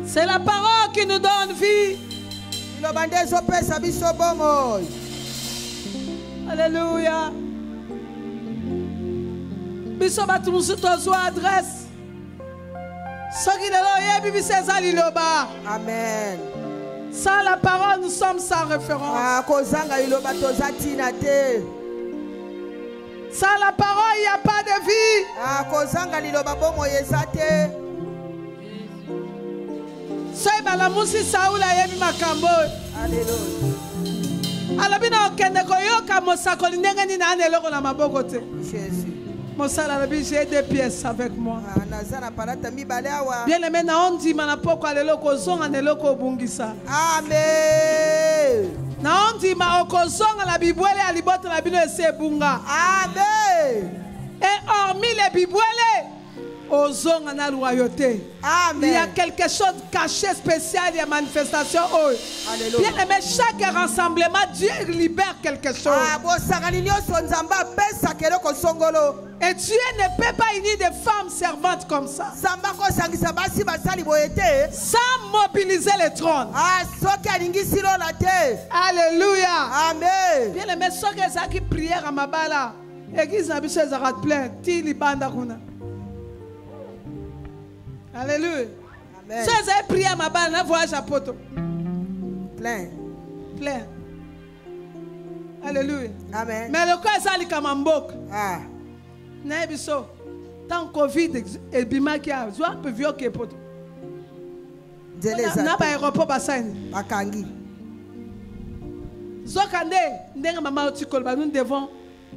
C'est la parole qui nous donne vie. Alléluia. Adresse. Amen. Sans la parole, nous sommes sans référence. Sans la parole, il n'y a pas de vie. Soy balamusi Saula yebi makambo. Alléluia. Alabina okende koyoka mosakoli ndenge nini na eloko na maboko te. Jésus. Mosala alabi j'ai deux pièces avec moi. Bien aimé na ondima na poko alelo kozonga na eloko obungisa. Amen. Na ondima okozonga la bibwele alibota na bino ese bunga. Amen. Et hormis les bibwele ozonga na royauté. Amen. Il y a quelque chose de caché spécial, il y a manifestation. Alléluia. Bien aimé, chaque rassemblement, Dieu libère quelque chose. Et Dieu ne peut pas unir des femmes servantes comme ça sans mobiliser les trônes. Alléluia. Amen. Bien aimé, ceux qui prièrent à Mabala, l'église n'a pas besoin de plein. Alléluia. Amen. Ceux qui prié à Mabala, voyage à Poto. Plein. Plein. Alléluia. Amen. Mais le cas est Kamambok. Ah. Nebiso. Tant Covid et Bimaki a un peu vieux que Poto. N'a pas aéroport bassin. Bakangi. Zokande, nous devons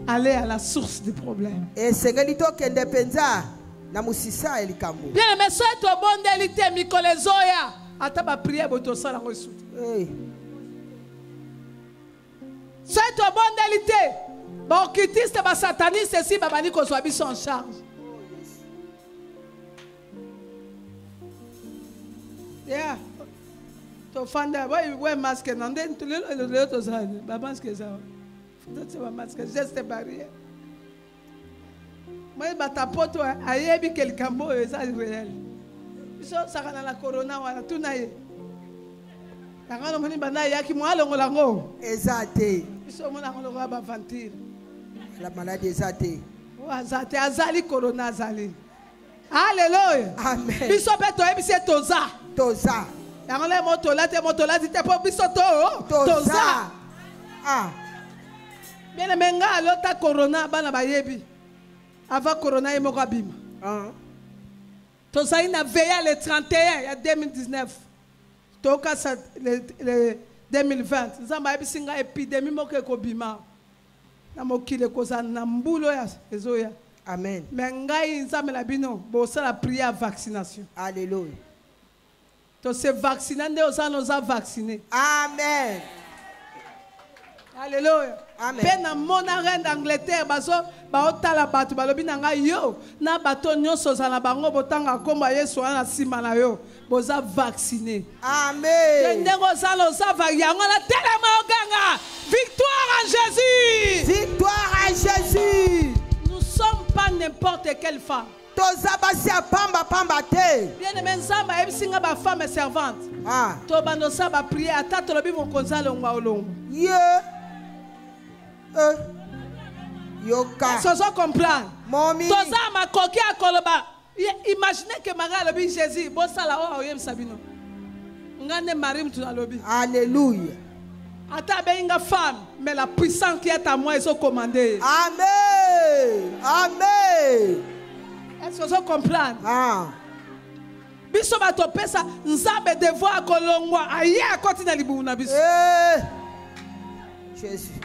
aller à la source du problème. Et c'est que Kendepenza na musisa elikambo. Bien, mais soit au bon délité, Mikolezoya, à ta prière, boto sala reçu. Soit au bon délité, bon kitiste, ba sataniste, si babani ko soit bis en charge. Yeah. To fanda, ouais masque, non, tout le autre ça, ba masque ça. C'est ba masque, geste barrière. Moi, batapoto, ayebi quelqu'un beau, ça c'est réel. Biso saka na la corona wala tunaye. Kanga no mani bana yaki mo alongo lango. Ezate. Biso mona ngolo ba ventile. La maladie ezate. Wa zate azali corona azali. Alléluia. Amen. Biso beto ebise toza. Toza. Yango le motola te po biso to. Toza. Ah. Bien menga lota corona bana bayebi. Avant corona et Mogabim. Toza ina veillé le 31 il y a 2019. Toka le 2020. Zamba ebisinga épidémie moke ko bima. Na mokile koza na mbulo ya ezoya. Amen. Mais ngai nzambe la bino bo sala prière vaccination. Alléluia. To se vacciner nde oza vacciné. Amen. Alléluia. Amen. Pe na mona reine d'Angleterre bazo baotala bato balobi na ngai yo na bato nyonso za na bango botanga komba Yesu na sima na yo boza vacciné. Amen. Ndengo zalo za va yango na telema oganga. Victoire en Jésus. Victoire à Jésus. Nous sommes pas n'importe quelle femme. Toza basi pamba pamba te. Bien aimé nzamba ebisinga ba femme servante. Ah. To bando sa ba prier ata to lobi mon konzalo ngwa olongo. Yeah. Yoka. Soso comprendre. Momi. Toza makoki akoloba. Imaginez que Marie lobi Jésus bo sala o oyem sabino. Ngane Marie mtu lobi. Alléluia. Ata benga femme mais la puissance qui est à moi ils sont commandés. Amen. Amen. Est-ce que vous comprenez? Ah. Biso bato pesa nzambe devoir kolongwa aye akoti na libu na biso. Jésus.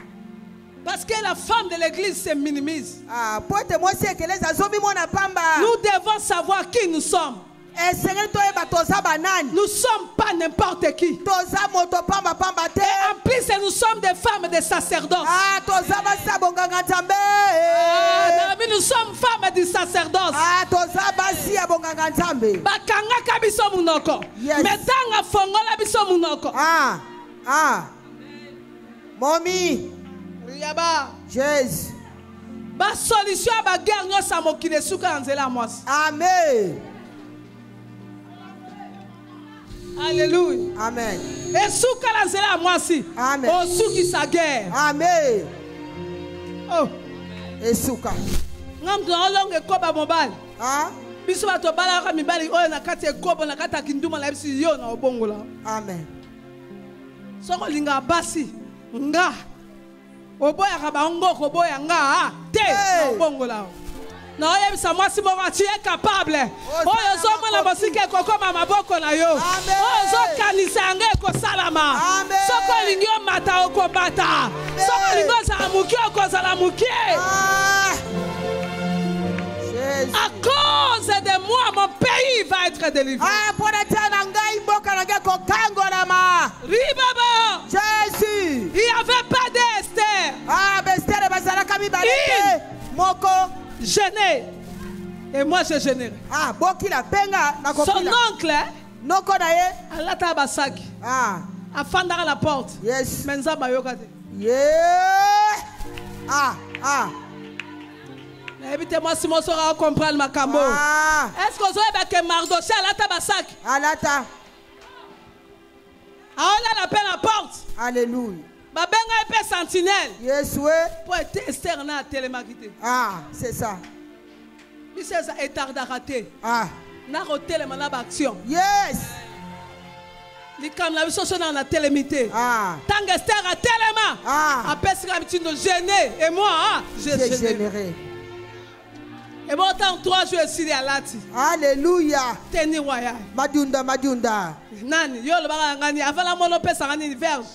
Parce que la femme de l'église se minimise. Ah, pote moi c'est que les azobi mona pamba. Nous devons savoir qui nous sommes. Et seigneur toi ba toza banani. Nous sommes pas n'importe qui. Toza moto pamba pamba te. Et en plus nous sommes des femmes de sacerdoce. Ah, toza ba sabonganga nzambe. Ah, nous sommes femmes du sacerdoce. Ah, toza ba si abonganga nzambe. Bakanga kabiso munoko. Yes. Metanga fongola biso munoko. Ah. Ah. Momi. Riyaba. Jésus. Ba solution ba guerre nyo sa mokile suka nzela mwasi. Amen. Alléluia. Amen. Et suka la nzela mwasi. Amen. O suki sa guerre. Amen. Oh. Esuka. Ngamdu olonge koba mobile. Ah. Biso bato balaka mibali oyo na kati ekobo na kati kinduma na biso yo na obongola. Amen. Soko linga basi nga oboya ka bango ko boya nga te na obongola. Na oyo bisa mwasi moko tu es capable. Oyo zo mona mosike kokoma maboko na yo. Oyo zo kanisa nga ko salama. Soko lingi o mata o ko bata. Soko lingo za muki o ko za muki. À cause de moi, mon pays va être délivré. Ribaba. Jésus. Il n'y avait pas d'Esther. Ah, Esther, gênée. Et moi je générais. Ah, bokila benga na Son kopila. oncle, hein, Noko na ye. alata basaki. Ah, Afandaka la porte. yes. Menza bayoka te. Yeah. Ah, ah. Évitez-moi si mon soeur comprendre ma cambo. Ah, Est-ce que vous avez que Mardoché alata basaki? alata. Aola la peine la porte. Alléluia. Babenga épée sentinelle. Yes, oui. Pour être externe à télémarketing. Ah, c'est ça. Il s'est étardé à rater. Ah, N'a roté les malades action. yes. Les cam la vision dans la télémité. Ah, Tant que Esther a tellement. ah. Après c'est l'habitude de gêner. Et moi, j'ai J'ai gêné. généré. Et bon, tant 3 jours ici à Lati. Alléluia. Tenir royal. Madunda, madunda. Nani, yo le bagangani. Avant la monope, ça ngani verge.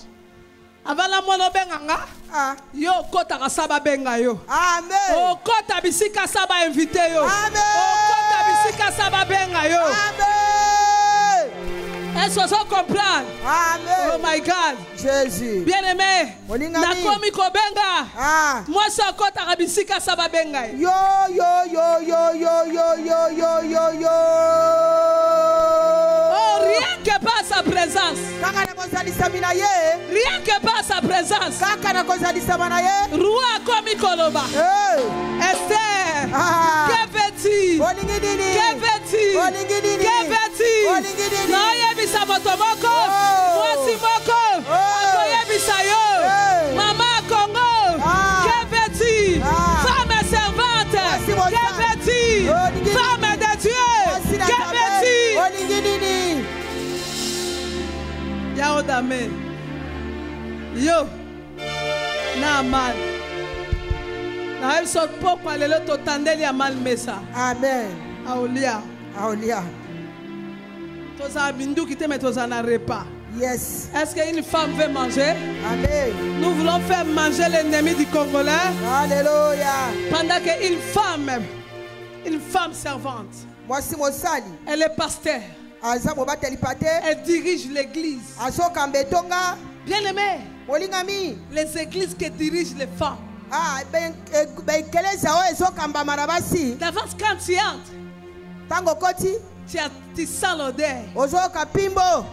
Avant la monope, nganga. Ah, Yo kota kasaba benga yo. amen. O kota bisika saba invité yo. Amen. O kota bisika saba benga yo. Amen. Est-ce que vous comprenez? Oh Amen. my God. Jésus. Bien aimé. Olingami. Nakomi kobenga. Ah. Moi c'est kota kabisika saba benga yo. Yo. Oh rien que par sa présence. Kaka na kozalisa mina ye. Rien que par sa présence. Kaka na kozalisa mana ye. Roi komi koloba. Hey. Esther. Ah. Que petit. Olingi nini? Que petit. Olingi nini? Que petit. Olingi nini? Na yebisa moto moko. Mwasi moko. Ako yebisa yo. Hey. Mama Congo. Ah. Que petit. Ah. Femme servante. Mwasi mosa. Que petit. Olingi nini? Femme de Dieu. Mwasi na Que kabe. petit. Olingi nini? Yao dame. Yo. Na mal. Na yebisa pokwa lelo totandeli ya mal mesa. Amen. Aolia. Aolia. Toza binduki te mais toza na repas. Yes. Est-ce qu'une femme veut manger? Amen. Nous voulons faire manger l'ennemi du Congolais Alléluia. pendant qu'une femme servante, Mwasi mosali. elle est pasteur, Aza mobateli pate. elle dirige l'église. Azoka mbetonga. Bien aimé, Olingami. les églises qui dirigent les femmes. Ah, ekeleza oyo ezokambama na basi. D'avance quand tu entres, Tango koti. tu sens l'odeur. Ozoka pimbo.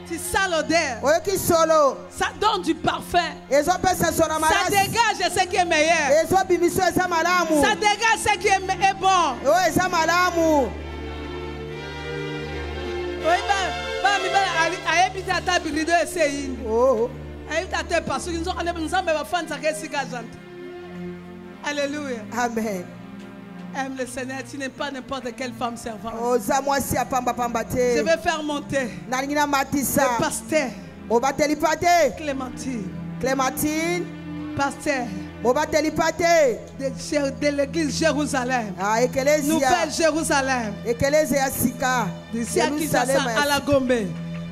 Tu sens l'odeur. Oyoki solo. Ça donne du parfum. Ezopesa sona Ça malasi. dégage ce qui est meilleur. Ezobimiso eza malamu. Ça dégage ce qui est bon. Oyo eza malamu. Oui, ayebita ata birido eseyini. Oh. Ayebita te parce que nous sommes fans à Kessika Jante. Alléluia. Amen. Aime le Seigneur, tu n'es pas n'importe quelle femme servante. Oza mwasi apamba pamba te. Je vais faire monter Nalingi na matisa. le pasteur Mobateli pate. Clémentine, Clémentine. pasteur Mobateli pate. de l'église Jérusalem, Ah, ekelezia. Nouvelle Jérusalem, Ekelezia ya sika. d'ici à Kinshasa, Jerusalem. à la Gombe.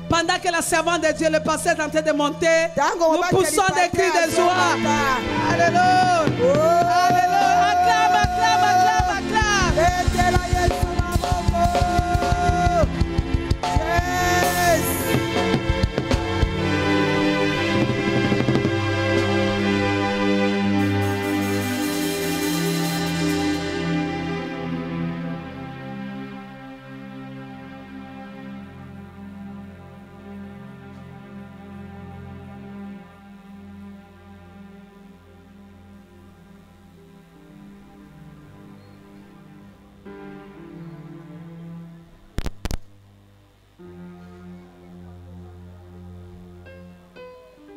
Pendant que la servante de Dieu, le pasteur est en train de monter, Tango nous mobateli poussons des pate, cris de joie. azobata. Alléluia. Oh. Alléluia. Acclame, acclame, acclame, acclame. Etela Yesu maboko. Yes.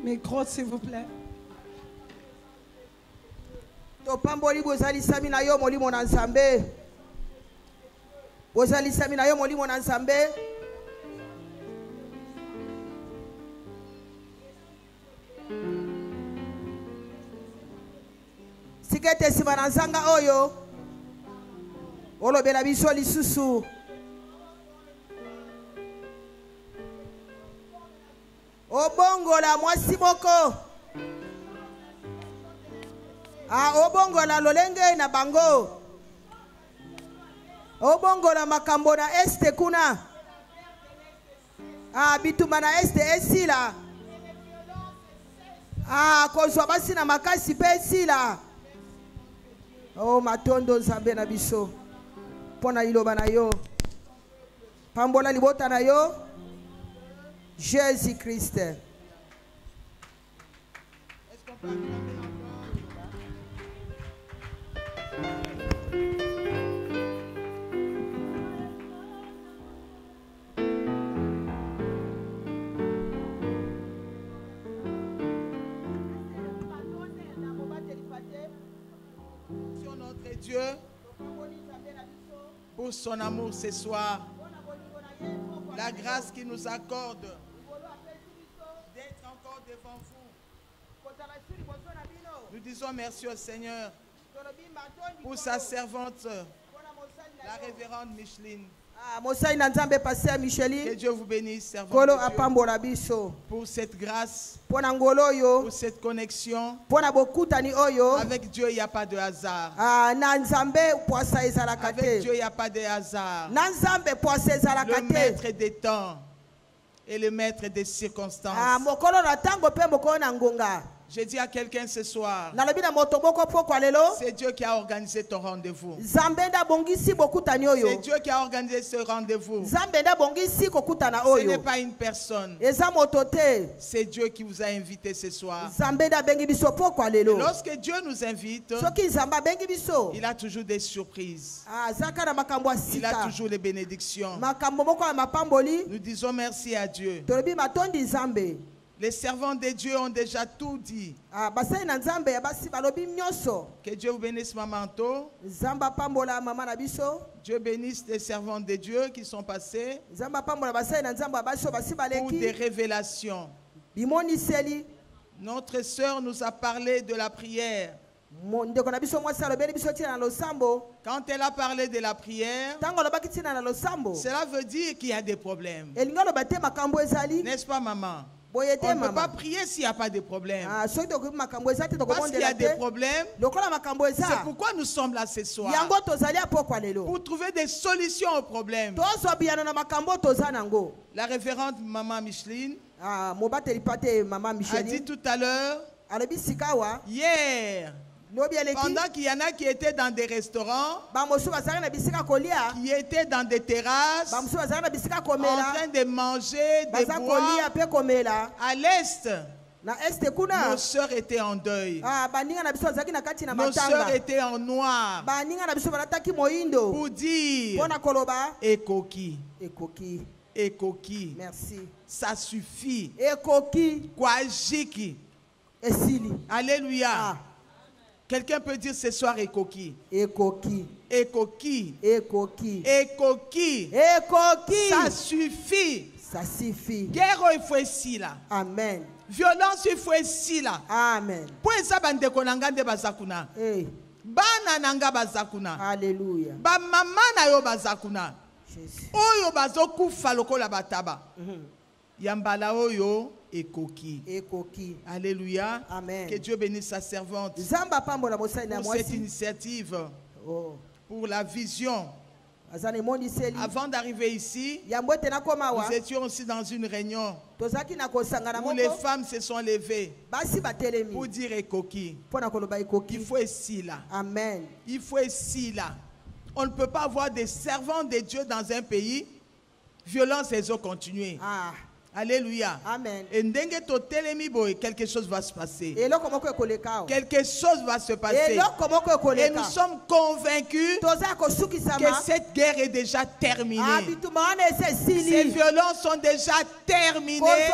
Micro, s'il vous plaît. Topamboli bozalisami na yo molimo na Nzambe. Bozalisami na yo molimo na Nzambe. Sikete sima na nzanga oyo. Olobela biso lisusu. Obongola mwasi moko. Ah, obongola lolenge na bango. Obongola makambo na este kuna. Ah, bituma na este esila. Ah, kozwa basi na makasi pe esila. Oh, matondo Nzambe na biso. pona liloba na yo. Pambola libota na yo. Jésus-Christ. Dieu pour son amour ce soir, la grâce qu'il nous accorde d'être encore devant vous. Nous disons merci au Seigneur pour sa servante, la révérende Micheline. Que Dieu vous bénisse, servante de Dieu, pour cette grâce, pour cette connexion. Avec Dieu, il n'y a pas de hasard. Avec Dieu, il n'y a pas de hasard. Le maître des temps et le maître des circonstances. J'ai dit à quelqu'un ce soir, c'est Dieu qui a organisé ton rendez-vous. C'est Dieu qui a organisé ce rendez-vous. Ce n'est pas une personne. C'est Dieu qui vous a invité ce soir. Et lorsque Dieu nous invite, il a toujours des surprises. Il a toujours les bénédictions. Nous disons merci à Dieu. Les servants de Dieu ont déjà tout dit. Que Dieu vous bénisse, Mamanto. Dieu bénisse les servants de Dieu qui sont passés pour des révélations. Notre sœur nous a parlé de la prière. Quand elle a parlé de la prière, cela veut dire qu'il y a des problèmes. N'est-ce pas, maman? On ne peut pas prier s'il n'y a pas de problème. Parce qu'il y a des problèmes. C'est pourquoi nous sommes là ce soir. Pour trouver des solutions aux problèmes. La révérende maman Micheline a dit tout à l'heure, hier, pendant qu'il y en a qui étaient dans des restaurants, qui étaient dans des terrasses, en train de manger, de boire, à l'est, nos sœurs étaient en deuil. Nos sœurs étaient en noir pour dire Ekoki. Ekoki. Merci. Ça suffit. Ekoki. Kwajiki. Alléluia. Quelqu'un peut dire ce soir Ekoki. Ekoki. Ekoki. Ekoki. Ekoki. Ekoki. Ça suffit. Ça suffit. Guerre il faut ici là. Amen. Violence il faut ici là. Amen. Pour ça bande konanga de bazakuna. Bana nanga bazakuna. Alléluia. Ba mama na yo bazakuna. Jésus. Oyo bazokufa lokola bataba. Yambala oyo Ekoki. Ekoki. Alléluia. Amen. Que Dieu bénisse sa servante pour cette initiative, pour la vision. Avant d'arriver ici, nous étions aussi dans une réunion où les femmes se sont levées pour dire Ekoki. Il faut ici là. Amen. Il faut ici là. On ne peut pas avoir des servants de Dieu dans un pays. Violence et eaux continuer. Alléluia. Amen. Et quelque chose va se passer. Quelque chose va se passer. Et nous sommes convaincus que cette guerre est déjà terminée. Ces violences sont déjà terminées.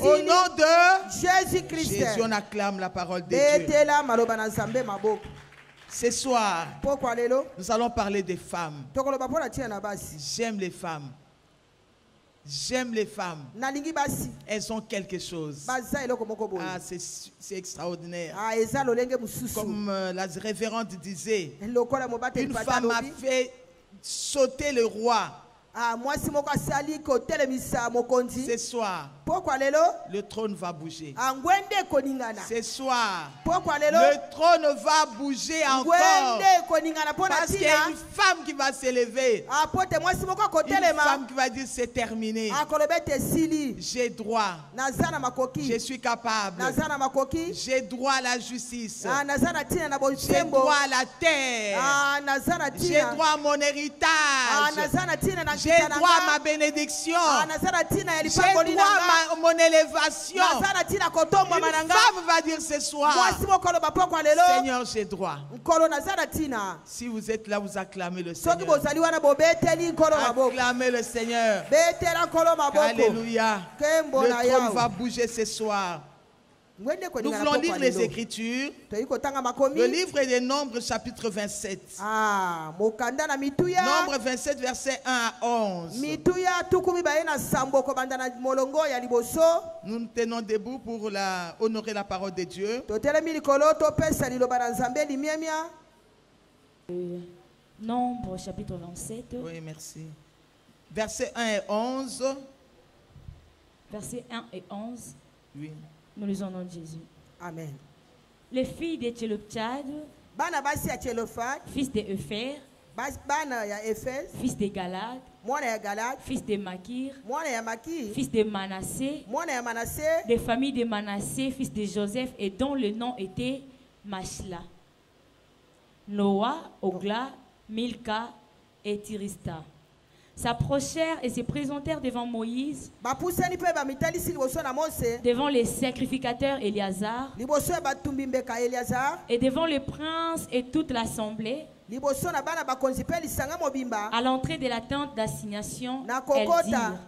Au nom de Jésus-Christ. Jésus, on acclame la parole de Dieu. Ce soir, nous allons parler des femmes. J'aime les femmes. J'aime les femmes. Elles ont quelque chose. Ah, c'est extraordinaire. Comme la révérende disait, une femme a fait sauter le roi Ce soir, le trône va bouger. Ce soir, le trône va bouger encore. Parce qu'il y a une femme qui va s'élever. Une femme qui va dire c'est terminé. J'ai droit. Je suis capable. J'ai droit à la justice. J'ai droit à la terre. J'ai droit à mon héritage. J'ai droit à ma bénédiction. J'ai droit à mon élévation. Une femme va dire ce soir, Seigneur, j'ai droit. Si vous êtes là, vous acclamez le Seigneur. Acclamez le Seigneur. Alléluia. Le trône va bouger ce soir. Nous voulons lire les Écritures. Le livre des Nombres, chapitre 27. Nombre 27, verset 1 à 11. Nous nous tenons debout pour honorer la parole de Dieu. Nombre, chapitre 27. Oui, merci. Verset 1 et 11. Verset 1 et 11. Oui. Nous lisons au nom de Jésus. Amen. Les filles de Tcheloptchad, fils de Epher, fils de Galad, fils de Makir, fils de Manassé, des familles de Manassé, fils de Joseph, et dont le nom était Machla, Noah, Ogla, Milka et Tirista, s'approchèrent et se présentèrent devant Moïse, devant les sacrificateurs Éliazar, et devant le prince et toute l'assemblée. À l'entrée de la tente d'assignation, elles dirent,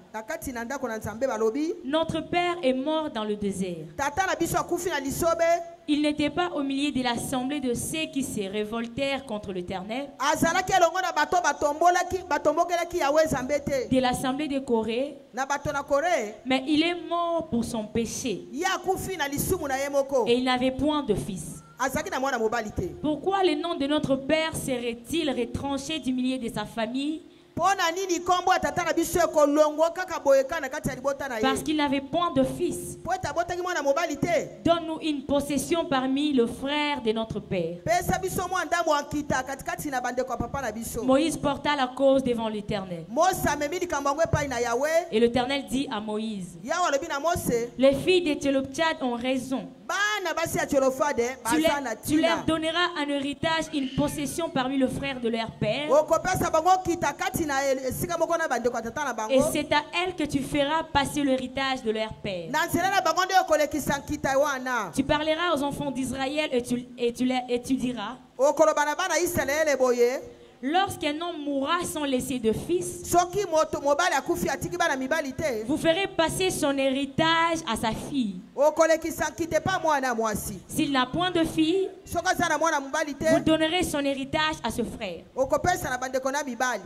notre père est mort dans le désert. Il n'était pas au milieu de l'assemblée de ceux qui se révoltèrent contre l'Éternel, de l'assemblée de Corée, mais il est mort pour son péché et il n'avait point de fils. Pourquoi le nom de notre père serait-il retranché du milieu de sa famille? Parce qu'il n'avait point de fils. Donne-nous une possession parmi les frères de notre père. Moïse porta la cause devant l'Éternel. Et l'Éternel dit à Moïse, les filles de Tcheloptchad ont raison. Tu leur donneras un héritage, une possession parmi les frères de leur père. Et c'est à elle que tu feras passer l'héritage de leur père. Tu parleras aux enfants d'Israël et tu diras, lorsqu'un homme mourra sans laisser de fils, vous ferez passer son héritage à sa fille. S'il n'a point de fille, vous donnerez son héritage à ce frère.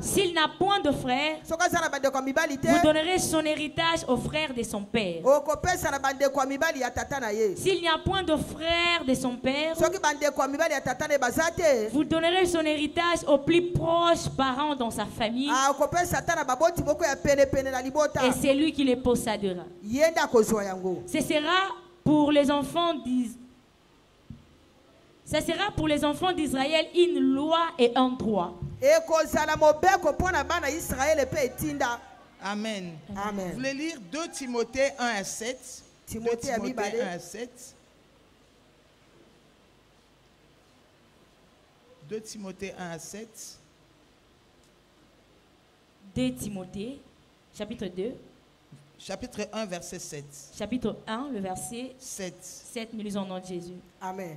S'il n'a point de frère, vous donnerez son héritage au frère de son père. S'il n'y a point de frère de son père, vous donnerez son héritage au plus proche parent dans sa famille, et c'est lui qui les possédera. Ce sera pour les enfants d'Israël une loi et un droit. Amen. Amen. Vous voulez lire 2 Timothée 1 à 7. 2 Timothée 1 à 7. 2 Timothée 1 à 7. 2 Timothée, chapitre 2. Chapitre 1, verset 7. Chapitre 1, le verset 7. Nous lisons au nom de Jésus. Amen.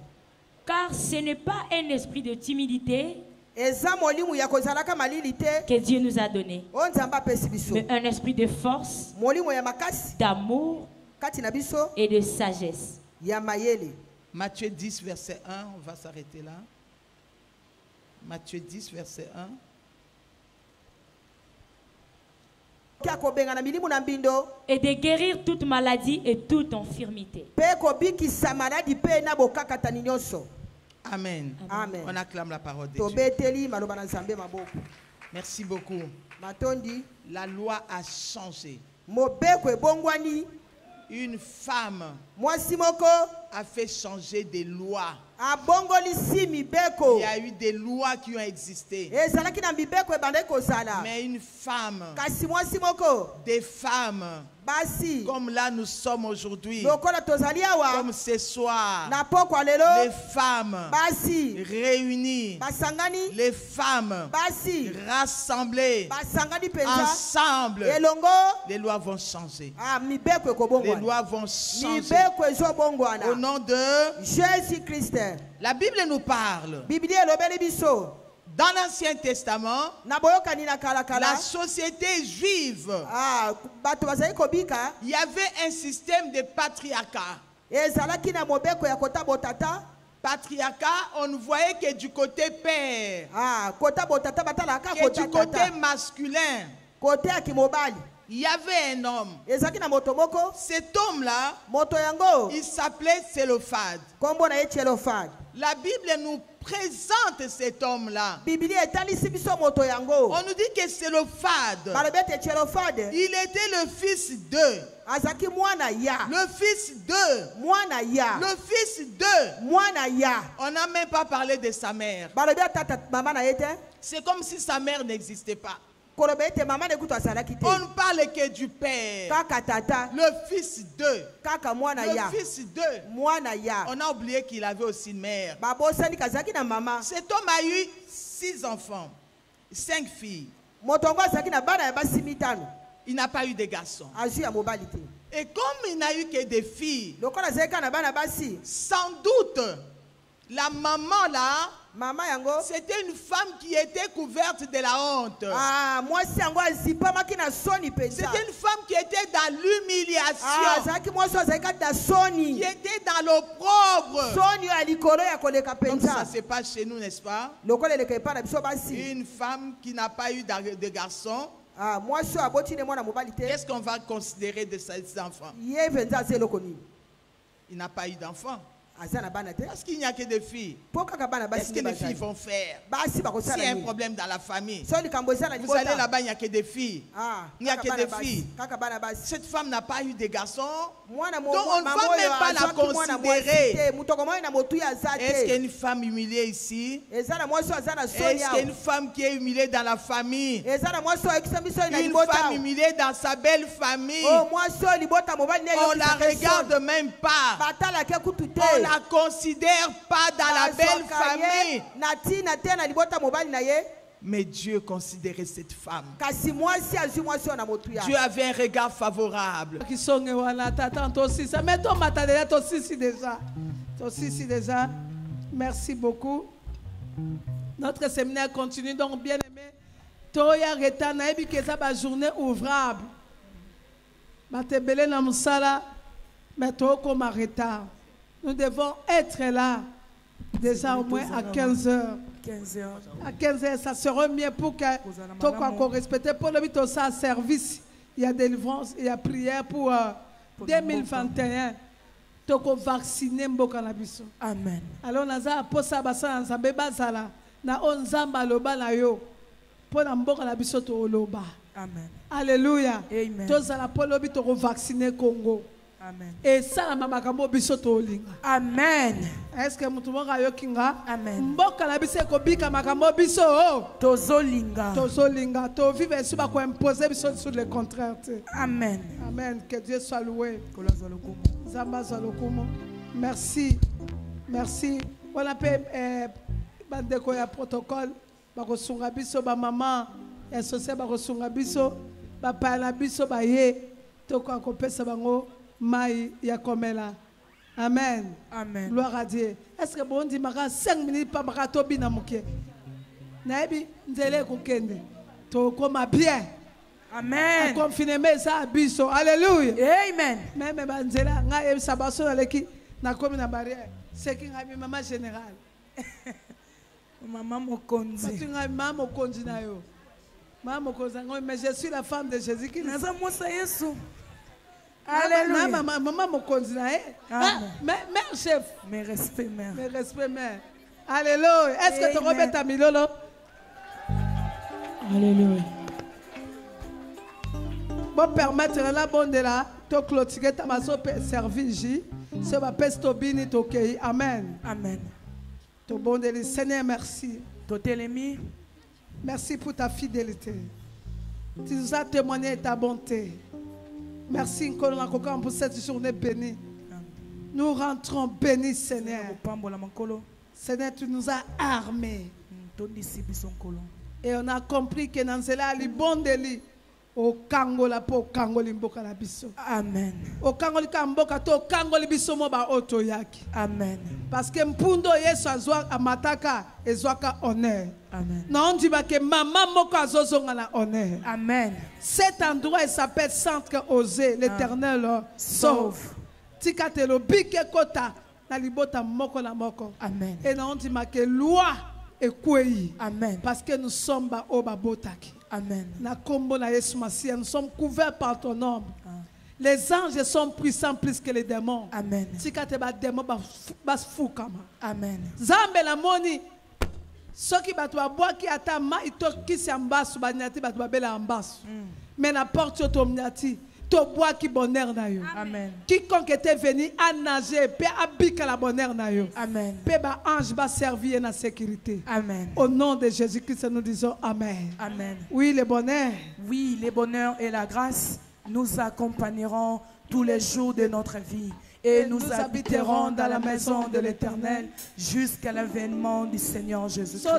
Car ce n'est pas un esprit de timidité que Dieu nous a donné, mais un esprit de force, d'amour et de sagesse. Matthieu 10, verset 1, on va s'arrêter là. Matthieu 10, verset 1. Et de guérir toute maladie et toute infirmité. Amen. Amen. On acclame la parole de Dieu. Merci beaucoup. Matondi. La loi a changé. Mobeko ebongwani. Une femme Mwasimoko a fait changer des lois. Il y a eu des lois qui ont existé. Mais une femme, des femmes, comme là nous sommes aujourd'hui, comme ce soir, les femmes réunies, les femmes rassemblées ensemble, les lois vont changer. Les lois vont changer. Au nom de Jésus-Christ. La Bible nous parle. Dans l'Ancien Testament, la société juive, il y avait un système de patriarcat. Patriarcat, on ne voyait que du côté père, que du côté masculin. Il y avait un homme. Cet homme-là, il s'appelait Tsélophade. La Bible nous présente cet homme-là. On nous dit que Tsélophade, il était le fils de. Le fils de. Le fils de. On n'a même pas parlé de sa mère. C'est comme si sa mère n'existait pas. On ne parle que du père. Le fils de. Le fils de. On a oublié qu'il avait aussi une mère. Cet homme a eu 6 enfants, 5 filles. Il n'a pas eu de garçons. Et comme il n'a eu que des filles, sans doute, la maman là, c'était une femme qui était couverte de la honte. C'était une femme qui était dans l'humiliation, qui était dans l'opprobre. Comme ça se passe chez nous, n'est-ce pas? Une femme qui n'a pas eu de garçon, qu'est-ce qu'on va considérer de ses enfants? Il n'a pas eu d'enfants. Parce qu'il n'y a que des filles. Qu'est-ce que les filles vont faire? S'il y a un problème dans la famille, vous allez là-bas, il n'y a que des filles. Il n'y a que des filles. Cette femme n'a pas eu de garçons. Donc on ne va même pas la considérer. Est-ce qu'il y a une femme humiliée ici? Est-ce qu'il y a une femme qui est humiliée dans la famille? Une femme humiliée dans sa belle famille? On ne la regarde même pas. On ne la considère pas dans la belle famille. Mais Dieu considérait cette femme. Dieu avait un regard favorable. Merci beaucoup. Notre séminaire continue, donc bien aimé. Toya retana ebi keza ba journée ouvrable. Batebele na musala, mais toko ma retard. Nous devons être là déjà au moins à 15 heures. À 15 heures, ça sera mieux pour que tout qu'on respecte. Pour le but ça service, il y a délivrance, il y a prière pour 2021. Tout qu'on vacciner mboka na biso. Amen. Alors naza posa basa nzambe bazala na onzamba loba na yo. Pour na mboka na biso to loba. Amen. Alléluia. Amen. Tous à la pour le but to vacciner Congo. Amen. Et ça, maman kambo bisoto linga. Amen. Est-ce que mutumo kayo kinga? Amen. Mboka na bise ko bika makambo biso. Tozolinga. Tozolinga. To vivre suba ko imposer biso sur le contraire. Amen. Amen. Que Dieu soit loué. Zamba zalokumo. Merci. Merci. On appelle bandeko ya protocole. Bako sunga biso ba maman. Associé bako sunga biso. Ba pa na biso ba ye. Toko akopesa bango. Maï Yakomela. Amen. Amen. Gloire à Dieu. Est-ce que bon dit maka 5 minutes pas maka tobi na muke? Naibi nzele kokende. To koma bien. Amen. Confinement ça biso. Alléluia. Amen. Même banzela nga e sabaso na leki na komi na barrière. C'est qui nga maman général. Maman mokonzi. Tu nga maman mokonzi na yo. Maman mokonzi mais je suis la femme de Jésus qui naza mosa Yesu. Alléluia. Maman me conduit. Mère chef. Mes respects, mère. Mes respects, mère. Alléluia. Est-ce que tu remets ta milolo? Alléluia. Bon permettre la bonne de la to clôturer ta maso servir ce va pesto bini to kei. Amen. Amen. To bon de Seigneur merci. To telemi. Merci pour ta fidélité. Tu nous as témoigné de ta bonté. Merci pour cette journée bénie. Nous rentrons bénis, Seigneur. Seigneur, tu nous as armés. Et on a compris que dans cela, les bons délits, au Kangola po Kangoli mboka na biso. Amen. Au Kangoli kamboka to Kangoli biso mo ba otoyaki. Amen. Parce que mpundo Yesu azwa amataka ezwaka honneur. Amen. Non, on dit que maman moko azozonga na honneur. Amen. Cet endroit il s'appelle Centre Osé, l'Éternel sauve. Tikatelo bike kota na libota moko na moko. Amen. Et non, on dit que loi est kouei. Amen. Parce que nous sommes ba oba botaki. Amen. Nous sommes couverts par ton nom. Les anges sont puissants plus que les démons. Amen. Amen. Zambe la moni. Soki batwa bois qui ata ma ito kisi ambasu banyati batwa bela ambasu. Mais na porte to mnyati to bois qui bonheur na yo. Amen. Quiconque était venu à nager peut habiter la bonheur na yo. Amen. Peut ba ange va servir na sécurité. Amen. Au nom de Jésus-Christ nous disons amen. Amen. Oui, le bonheur. Oui, le bonheur et la grâce nous accompagneront tous les jours de notre vie. Et nous habiterons dans la maison de l'Éternel jusqu'à l'avènement du Seigneur Jésus-Christ.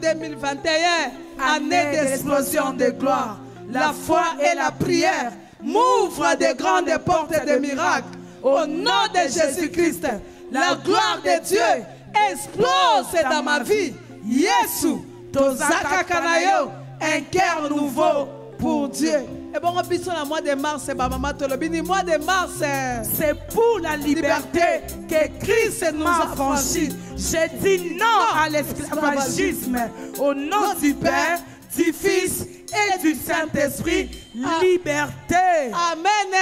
2021, année d'explosion de gloire. La foi et la prière m'ouvrent de grandes portes de miracles. Au nom de Jésus-Christ, la gloire de Dieu explose dans ma vie. Yesu, tozaka kanayo, un cœur nouveau pour Dieu. Et bon, le mois de mars, c'est mois de mars, c'est pour la liberté que Christ nous a franchi. Je dis non à l'esclavagisme. Au nom du Père, du Fils et du Saint-Esprit, liberté. Amen.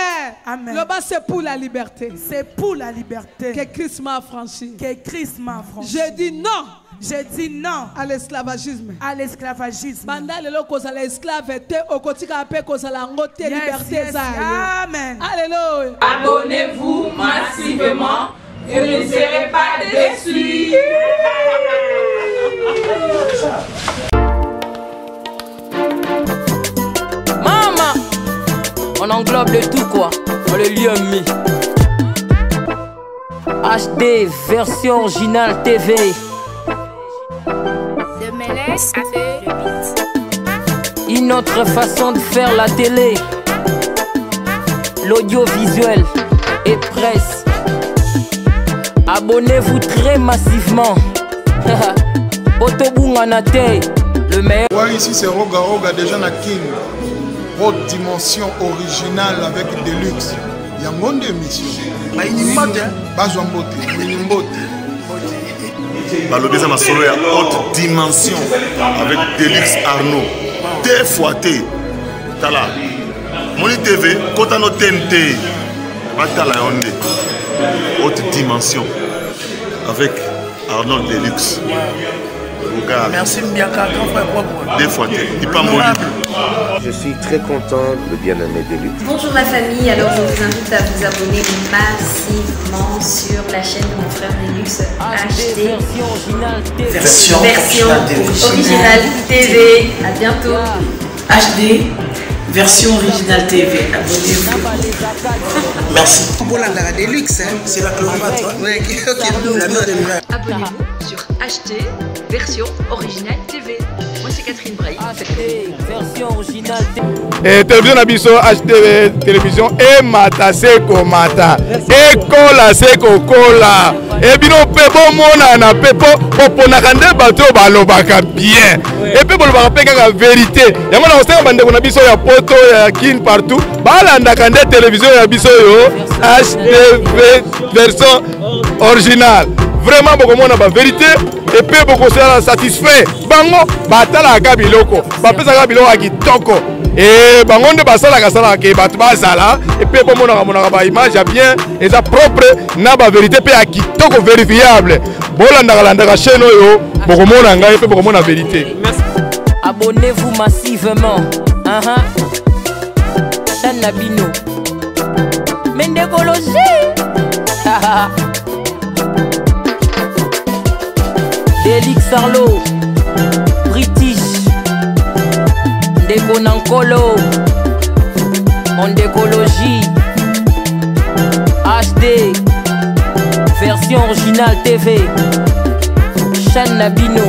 Amen. Le bas, c'est pour la liberté. C'est pour la liberté que Christ m'a franchi. Que Christ m'a franchi. Je dis non. Je dis non à l'esclavagisme. À l'esclavagisme. Banda lelo kozala esclave te okotika pe kozala ngote liberté za yo. Amen. Alléluia. Abonnez-vous massivement et vous ne serez pas déçus. Maman, on englobe le tout quoi. On le lieu mis. HD version originale TV. Une autre façon de faire la télé, l'audiovisuel et presse. Abonnez-vous très massivement. Otobunganate, le meilleur. Ouais, ici c'est Roga Roga, déjà na King. Haute dimension originale avec Deluxe. Il y a un monde d'émission. Balobeza ma solo ya haute dimension avec Deluxe Arnaud. Deux fois T. Tala. Moni TV, kota no TNT. Batala yonde. Haute dimension avec Arnaud Deluxe. Merci Mbiaka, grand frère propre. Deux fois T. Il pas moli. Je suis très content de bien-aimé Deluxe. Bonjour la famille, alors je vous invite à vous abonner massivement sur la chaîne de mon frère Deluxe HD. Version originale TV. À bientôt. HD, version originale TV. Abonnez-vous. Merci. Pour la Deluxe, c'est la Cléopâtre. Abonnez-vous sur HD, version originale TV. Moi c'est Catherine Braille. Version originale TV. Télévision Abisso HD télévision et mata seko mata et kola seko kola et bino pebo mona na pepo popona kande bato balobaka bien et pe bolobaka pe kaka vérité yango na oseka bande na biso ya poto ya kin partout balanda kande télévision ya biso yo HD version originale vraiment beaucoup mona ba vérité et pe beaucoup sera satisfait bango batala ka biloko ba pesa ka biloko ya kitoko et bango nde basalaka ke bato bazala et puis bomonaka ba image ya bien eza propre na ba vérité pe ya kitoko vérifiable bolandaka chaîne oyo bokomona ngai pe bokomona vérité. Abonnez-vous massivement. Chaîne Nabino. Mendekologie. Delix Arlo. British. Ndeko Nankolo. Mondécologie. HD. Version originale TV. Chaîne Nabino.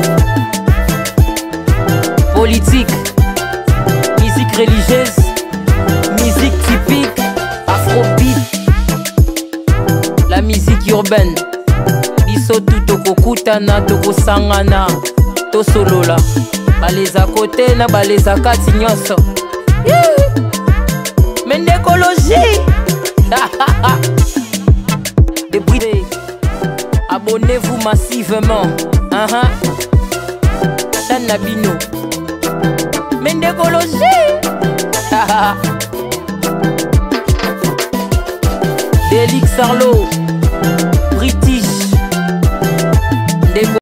Politique. Musique religieuse. Musique typique. Afrobeat. La musique urbaine. Biso tutoko kutana toko sangana. Tosolola. Baleza côté na baleza kati nyonso. Mendekologie. Débridé. Abonnez-vous massivement. Chaîne Nabino. Mendekologie. Delix Arlo.